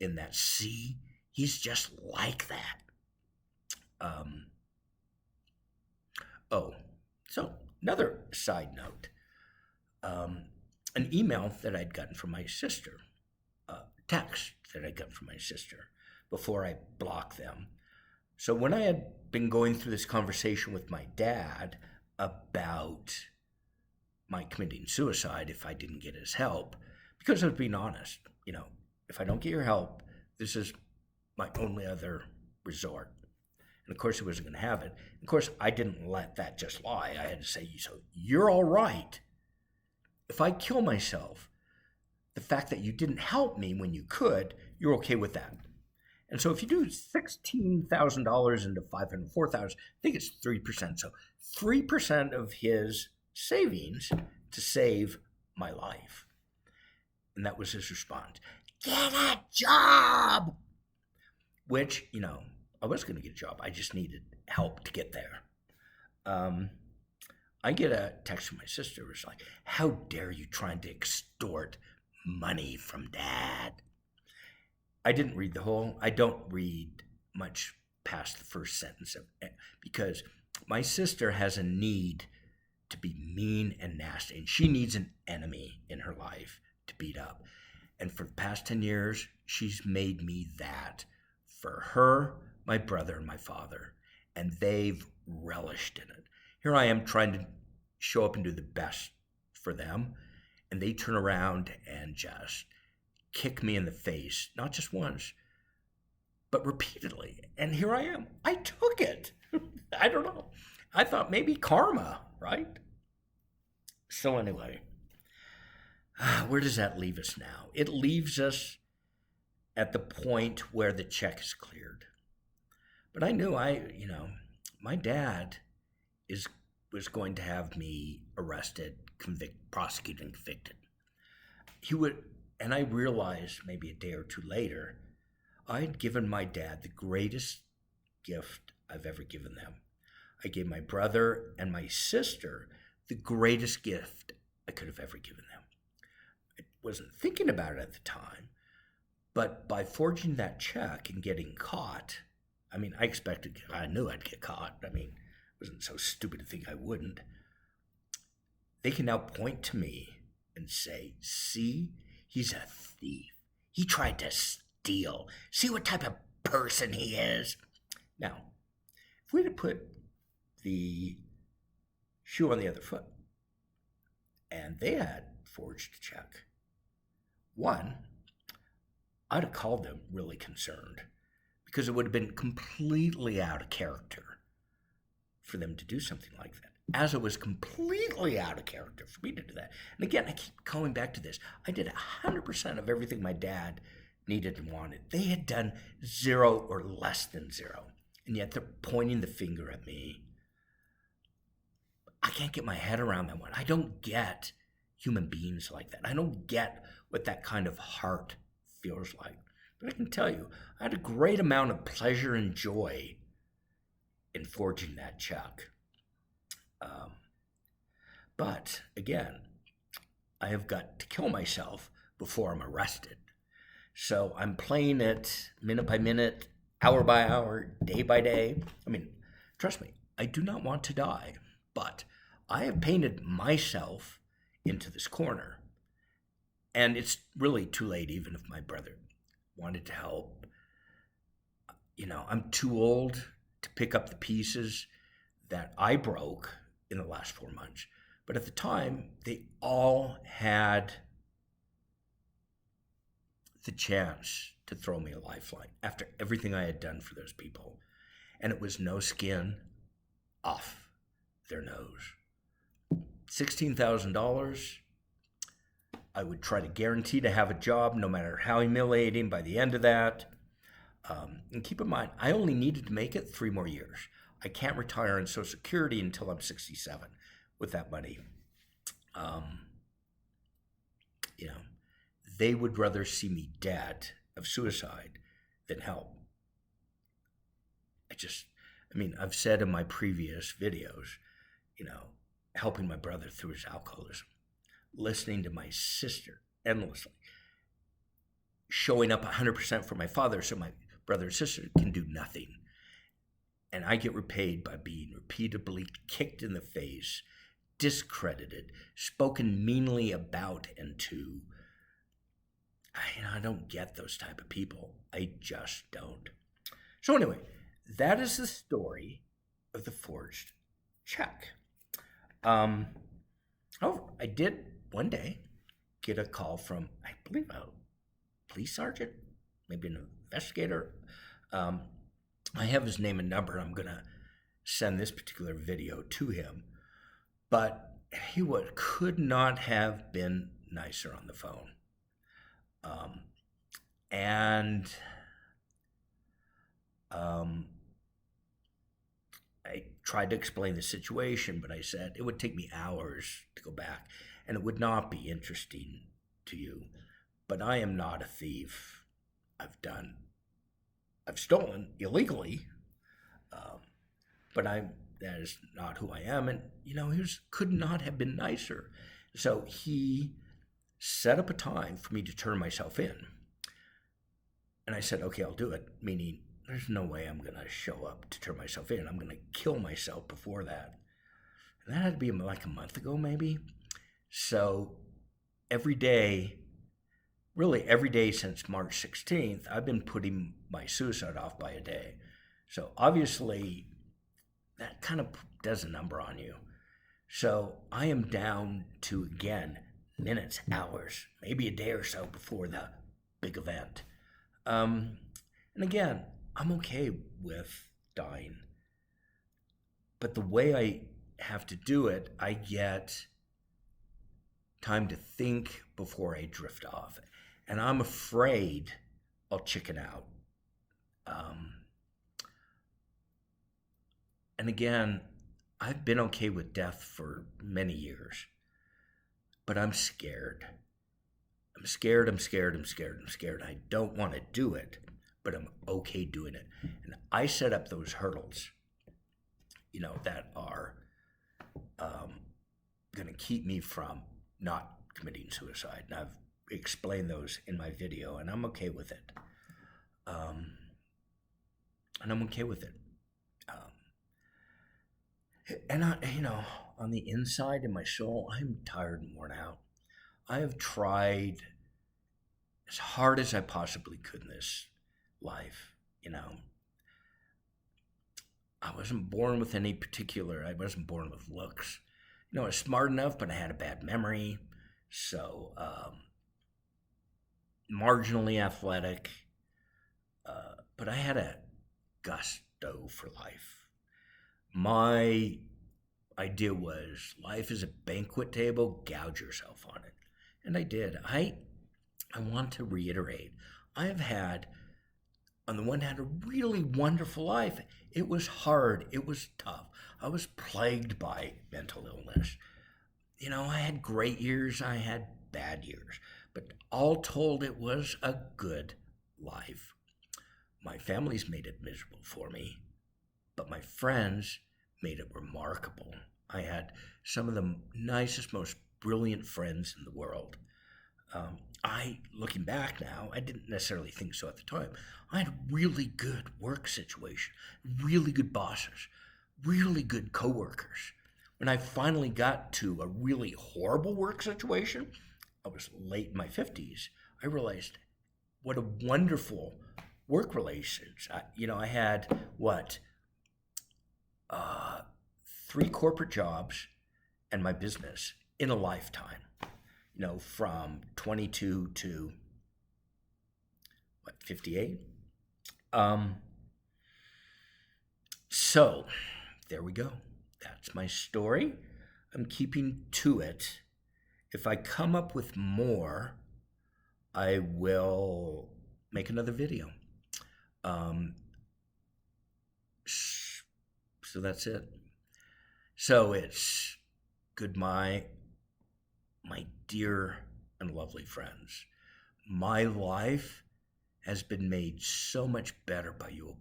Speaker 1: in that, see, he's just like that. So another side note, an email that I'd gotten from my sister, text that I'd gotten from my sister before I blocked them. So when I had been going through this conversation with my dad about my committing suicide if I didn't get his help, because I was being honest, if I don't get your help, this is my only other resort. And of course, he wasn't going to have it. Of course, I didn't let that just lie. I had to say, so you're all right. If I kill myself, the fact that you didn't help me when you could, you're okay with that. And so if you do $16,000 into $504,000, I think it's 3%. So 3% of his savings to save my life. And that was his response. Get a job! Which, I was going to get a job. I just needed help to get there. I get a text from my sister. It was like, how dare you trying to extort money from dad? I didn't read the whole. I don't read much past the first sentence of it because my sister has a need to be mean and nasty, and she needs an enemy in her life to beat up. And for the past 10 years, she's made me that for her, my brother, and my father, and they've relished in it. Here I am trying to show up and do the best for them, and they turn around and just kick me in the face, not just once, but repeatedly. And here I am. I took it. I don't know. I thought maybe karma, right? So anyway, where does that leave us now? It leaves us at the point where the check is cleared. But I knew my dad was going to have me arrested, prosecuted, and convicted. He would. And I realized maybe a day or two later, I had given my dad the greatest gift I've ever given them. I gave my brother and my sister the greatest gift I could have ever given them. I wasn't thinking about it at the time, but by forging that check and getting caught, I knew I'd get caught. It wasn't so stupid to think I wouldn't. They can now point to me and say, see, he's a thief. He tried to steal. See what type of person he is. Now, if we had to put the shoe on the other foot, and they had forged a check, one, I'd have called them really concerned because it would have been completely out of character for them to do something like that. as it was completely out of character for me to do that. And again, I keep going back to this. I did 100% of everything my dad needed and wanted. They had done 0 or less than 0. And yet they're pointing the finger at me. I can't get my head around that one. I don't get human beings like that. I don't get what that kind of heart feels like. But I can tell you, I had a great amount of pleasure and joy in forging that check. But again, I have got to kill myself before I'm arrested. So I'm playing it minute by minute, hour by hour, day by day. I mean, trust me, I do not want to die, but I have painted myself into this corner. And it's really too late, even if my brother wanted to help. I'm too old to pick up the pieces that I broke in the last 4 months. But at the time, they all had the chance to throw me a lifeline after everything I had done for those people. And it was no skin off their nose. $16,000. I would try to guarantee to have a job, no matter how humiliating, by the end of that. And keep in mind, I only needed to make it 3 more years. I can't retire on Social Security until I'm 67 with that money. They would rather see me dead of suicide than help. I've said in my previous videos, helping my brother through his alcoholism, listening to my sister endlessly, showing up 100% for my father so my brother and sister can do nothing. And I get repaid by being repeatedly kicked in the face, discredited, spoken meanly about and to. I don't get those type of people. I just don't. So anyway, that is the story of the forged check. However, I did one day get a call from, I believe, a police sergeant, maybe an investigator. I have his name and number. I'm going to send this particular video to him. But he could not have been nicer on the phone. I tried to explain the situation, but I said it would take me hours to go back, and it would not be interesting to you. But I am not a thief. I've stolen illegally, but that is not who I am. And, he could not have been nicer. So he set up a time for me to turn myself in. And I said, okay, I'll do it, meaning there's no way I'm going to show up to turn myself in. I'm going to kill myself before that. And that had to be like a month ago, maybe. So every day since March 16th, I've been putting my suicide off by a day. So obviously, that kind of does a number on you. So I am down to, again, minutes, hours, maybe a day or so before the big event. And again, I'm okay with dying. But the way I have to do it, I get time to think before I drift off. And I'm afraid I'll chicken out. And again, I've been okay with death for many years, but I'm scared. I'm scared. I don't want to do it, but I'm okay doing it. And I set up those hurdles, that are going to keep me from not committing suicide. And I've explained those in my video, and I'm okay with it. And on the inside in my soul, I'm tired and worn out. I have tried as hard as I possibly could in this life. I wasn't born with I wasn't born with looks. I was smart enough, but I had a bad memory. So, marginally athletic. But I had a gusto for life. My idea was life is a banquet table, gouge yourself on it. And I did. I want to reiterate, I have had, on the one hand, a really wonderful life. It was hard. It was tough. I was plagued by mental illness. I had great years. I had bad years. But all told, it was a good life. My family's made it miserable for me, but my friends made it remarkable. I had some of the nicest, most brilliant friends in the world. Looking back now, I didn't necessarily think so at the time. I had really good work situation, really good bosses, really good coworkers. When I finally got to a really horrible work situation, I was late in my 50s. I realized what a wonderful work relations. I had three corporate jobs and my business in a lifetime. From 22 to 58. So there we go. That's my story. I'm keeping to it. If I come up with more, I will make another video. So that's it. So it's goodbye, my dear and lovely friends. My life has been made so much better by you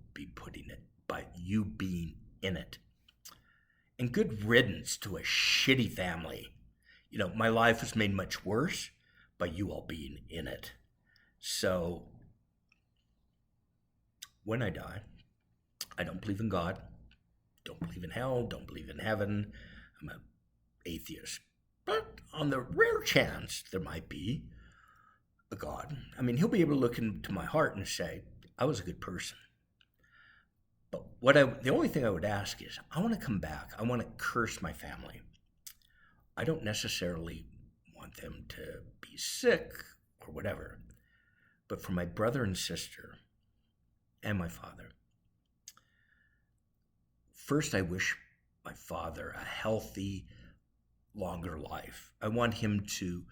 Speaker 1: being in it. And good riddance to a shitty family. My life was made much worse by you all being in it. So when I die, I don't believe in God, don't believe in hell, don't believe in heaven. I'm an atheist. But on the rare chance there might be a God, he'll be able to look into my heart and say, I was a good person. But the only thing I would ask is, I want to come back. I want to curse my family. I don't necessarily want them to be sick or whatever. But for my brother and sister and my father, first I wish my father a healthy, longer life. I want him to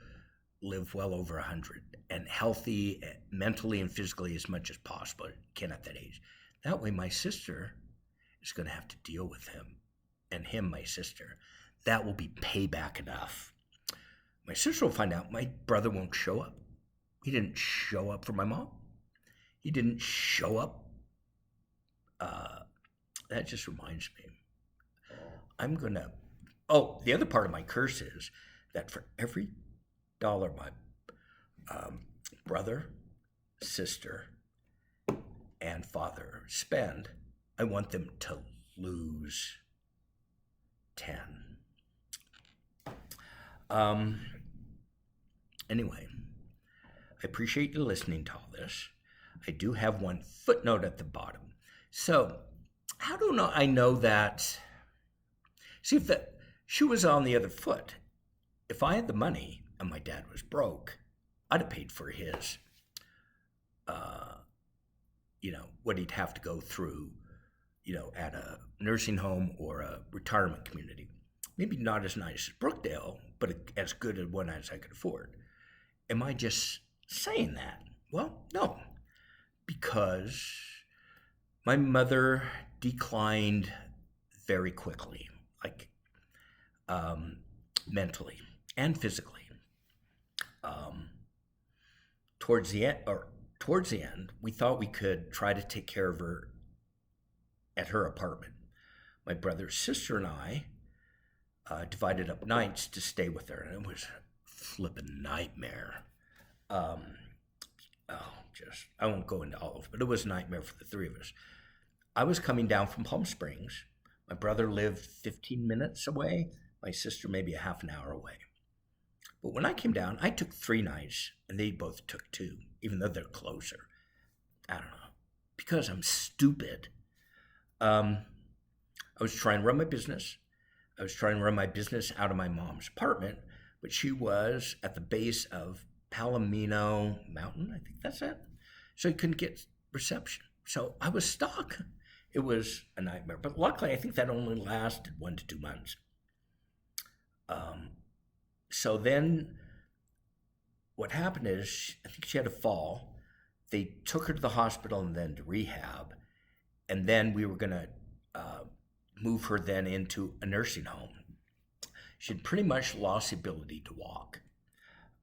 Speaker 1: live well over 100 and healthy mentally and physically as much as possible. Can at that age. That way my sister is going to have to deal with him, and him, my sister. That will be payback enough. My sister will find out my brother won't show up. He didn't show up for my mom. He didn't show up. That just reminds me. The other part of my curse is that for every dollar my brother, sister, and father spend, I want them to lose 10. Anyway, I appreciate you listening to all this. I do have one footnote at the bottom. So, how do I know that? See, if the shoe was on the other foot, if I had the money and my dad was broke, I'd have paid for his, what he'd have to go through, at a nursing home or a retirement community. Maybe not as nice as Brookdale, but as good a one as I could afford. Am I just saying that? Well, no, because my mother declined very quickly, mentally and physically. Towards the end, we thought we could try to take care of her at her apartment. My brother's sister and I divided up nights to stay with her, and it was a flippin' nightmare. I won't go into all of it, but it was a nightmare for the three of us. I was coming down from Palm Springs. My brother lived 15 minutes away, my sister maybe a half an hour away. But when I came down, I took 3 nights, and they both took 2, even though they're closer. I don't know, because I'm stupid. I was trying to run my business. I was trying to run my business out of my mom's apartment, but she was at the base of Palomino Mountain, I think that's it. So you couldn't get reception. So I was stuck. It was a nightmare. But luckily, I think that only lasted 1 to 2 months. So then what happened is, I think she had a fall. They took her to the hospital and then to rehab. And then we were going to move her then into a nursing home. She had pretty much lost the ability to walk.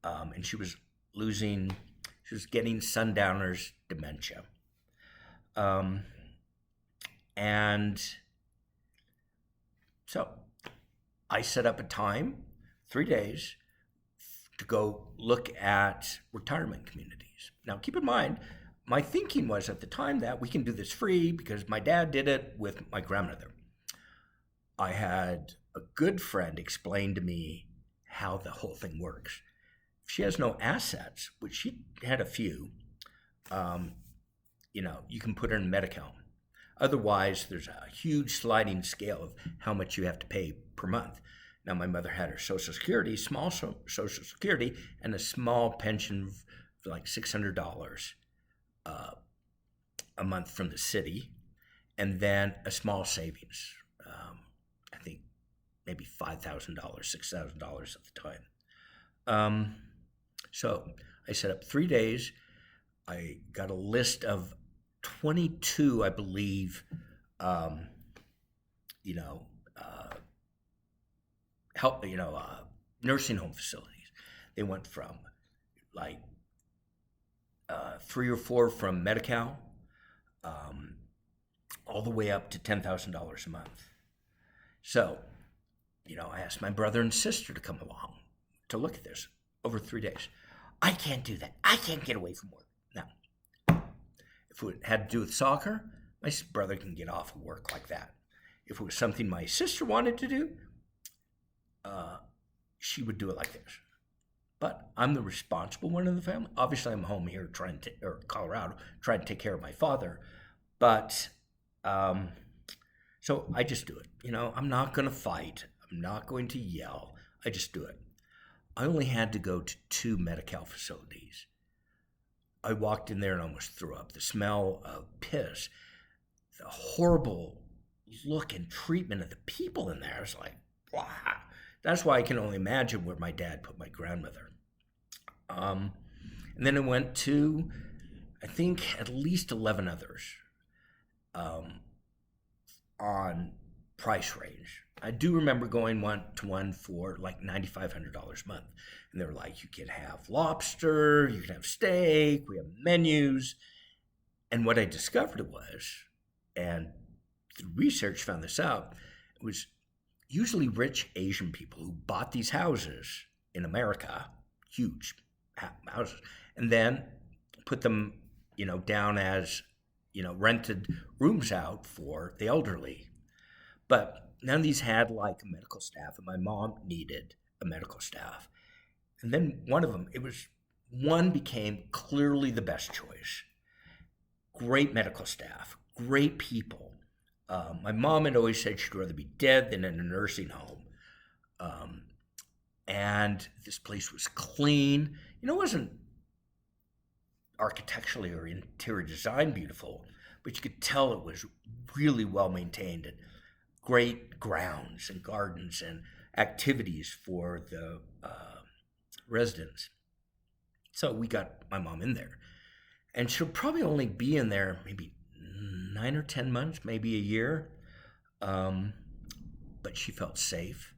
Speaker 1: And she was getting sundowner's dementia. And so I set up a time, 3 days, to go look at retirement communities. Now, keep in mind, my thinking was at the time that we can do this free because my dad did it with my grandmother. I had a good friend explain to me how the whole thing works. If she has no assets, which she had a few, you can put her in Medi-Cal. Otherwise, there's a huge sliding scale of how much you have to pay per month. Now, my mother had her Social Security, small Social Security, and a small pension for like $600 a month from the city, and then a small savings. I think maybe $5,000, $6,000 at the time. So I set up 3 days. I got a list of 22, I believe, nursing home facilities. They went from like 3 or 4 from Medi-Cal, all the way up to $10,000 a month. So, I asked my brother and sister to come along to look at this over 3 days. I can't do that. I can't get away from work. Now, if it had to do with soccer, my brother can get off of work like that. If it was something my sister wanted to do, she would do it like this. But I'm the responsible one in the family. Obviously, I'm home here Colorado, trying to take care of my father. But so I just do it. I'm not going to fight. I'm not going to yell. I just do it. I only had to go to 2 Medi-Cal facilities. I walked in there and almost threw up. The smell of piss, the horrible look and treatment of the people in there. I was like, wow. That's why I can only imagine where my dad put my grandmother. And then I went to, I think, at least 11 others on price range. I do remember going to one for like $9,500 a month. And they were like, you can have lobster, you can have steak, we have menus. And what I discovered was, and the research found this out, it was usually rich Asian people who bought these houses in America, huge houses, and then put them, down as, rented rooms out for the elderly. But none of these had like a medical staff, and my mom needed a medical staff. And then one became clearly the best choice. Great medical staff, great people. My mom had always said she'd rather be dead than in a nursing home. And this place was clean. It wasn't architecturally or interior design beautiful, but you could tell it was really well maintained and great grounds and gardens and activities for the residents. So we got my mom in there. And she'll probably only be in there maybe 9 or 10 months, maybe a year. But she felt safe.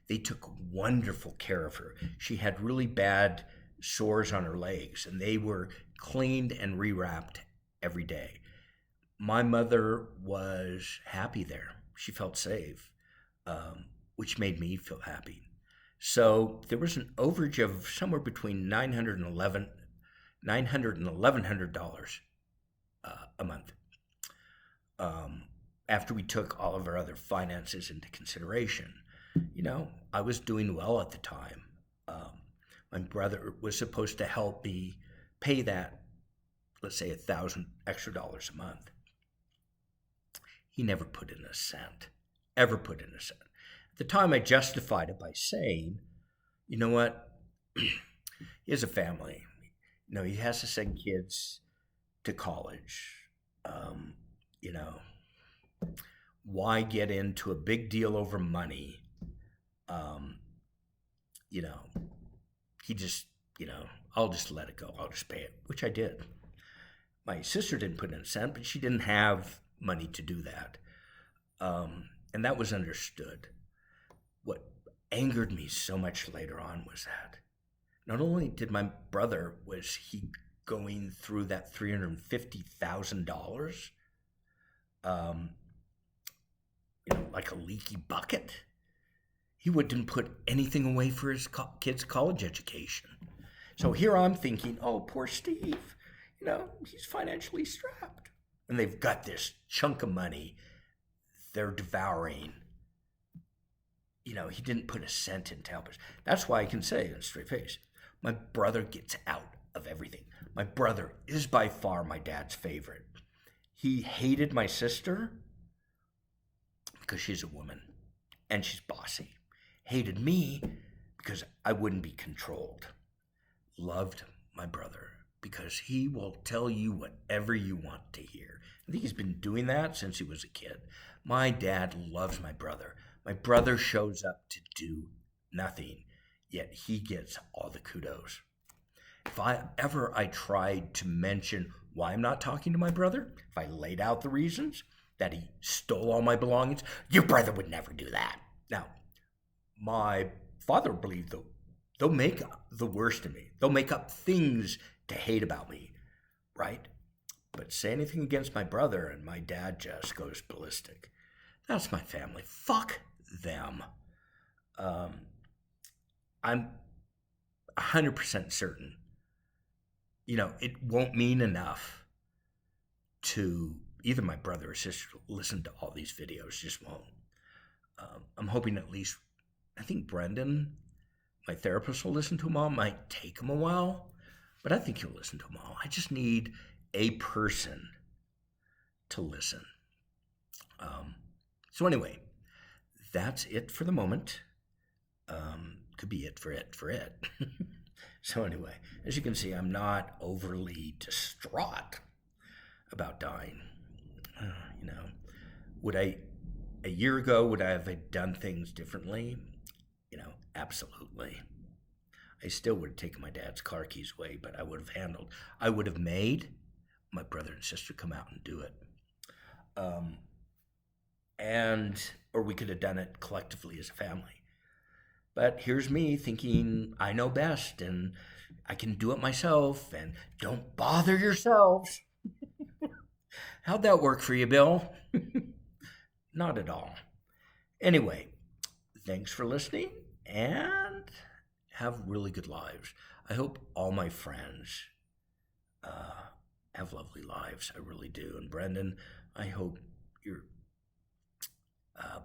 Speaker 1: They took wonderful care of her. She had really bad sores on her legs, and they were cleaned and rewrapped every day. My mother was happy there. She felt safe, which made me feel happy. So there was an overage of somewhere between $900 and $1,100 a month. After we took all of our other finances into consideration, I was doing well at the time. My brother was supposed to help me pay that, let's say $1,000 extra a month. He never put in a cent, ever put in a cent. At the time, I justified it by saying, you know what? He has a family. He has to send kids to college. Why get into a big deal over money? he just, I'll just let it go. I'll just pay it, which I did. My sister didn't put in a cent, but she didn't have money to do that. And that was understood. What angered me so much later on was that not only did my brother, was he going through that $350,000, like a leaky bucket, he wouldn't put anything away for his kids' college education. So here I'm thinking, oh, poor Steve, he's financially strapped. And they've got this chunk of money they're devouring. He didn't put a cent into help us. That's why I can say in a straight face, my brother gets out of everything. My brother is by far my dad's favorite. He hated my sister because she's a woman and she's bossy. Hated me because I wouldn't be controlled. Loved my brother because he will tell you whatever you want to hear. I think he's been doing that since he was a kid. My dad loves my brother. My brother shows up to do nothing, yet he gets all the kudos. If I tried to mention why I'm not talking to my brother, if I laid out the reasons that he stole all my belongings, your brother would never do that. Now, my father believed they'll make the worst of me. They'll make up things to hate about me, right? But say anything against my brother and my dad just goes ballistic. That's my family. Fuck them. I'm 100% certain, it won't mean enough to either my brother or sister to listen to all these videos. Just won't. I'm hoping at least, I think Brendan, my therapist, will listen to them all. Might take him a while, but I think he'll listen to them all. I just need a person to listen. So anyway, that's it for the moment. Could be it for it. So anyway, as you can see, I'm not overly distraught about dying. A year ago, would I have done things differently? Absolutely. I still would have taken my dad's car keys away, but I would have made my brother and sister come out and do it. Or we could have done it collectively as a family. But here's me thinking I know best and I can do it myself and don't bother yourselves. How'd that work for you, Bill? Not at all. Anyway, thanks for listening and have really good lives. I hope all my friends have lovely lives. I really do. And Brendan, I hope your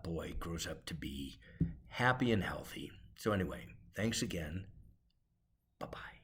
Speaker 1: boy grows up to be happy and healthy. So anyway, thanks again. Bye-bye.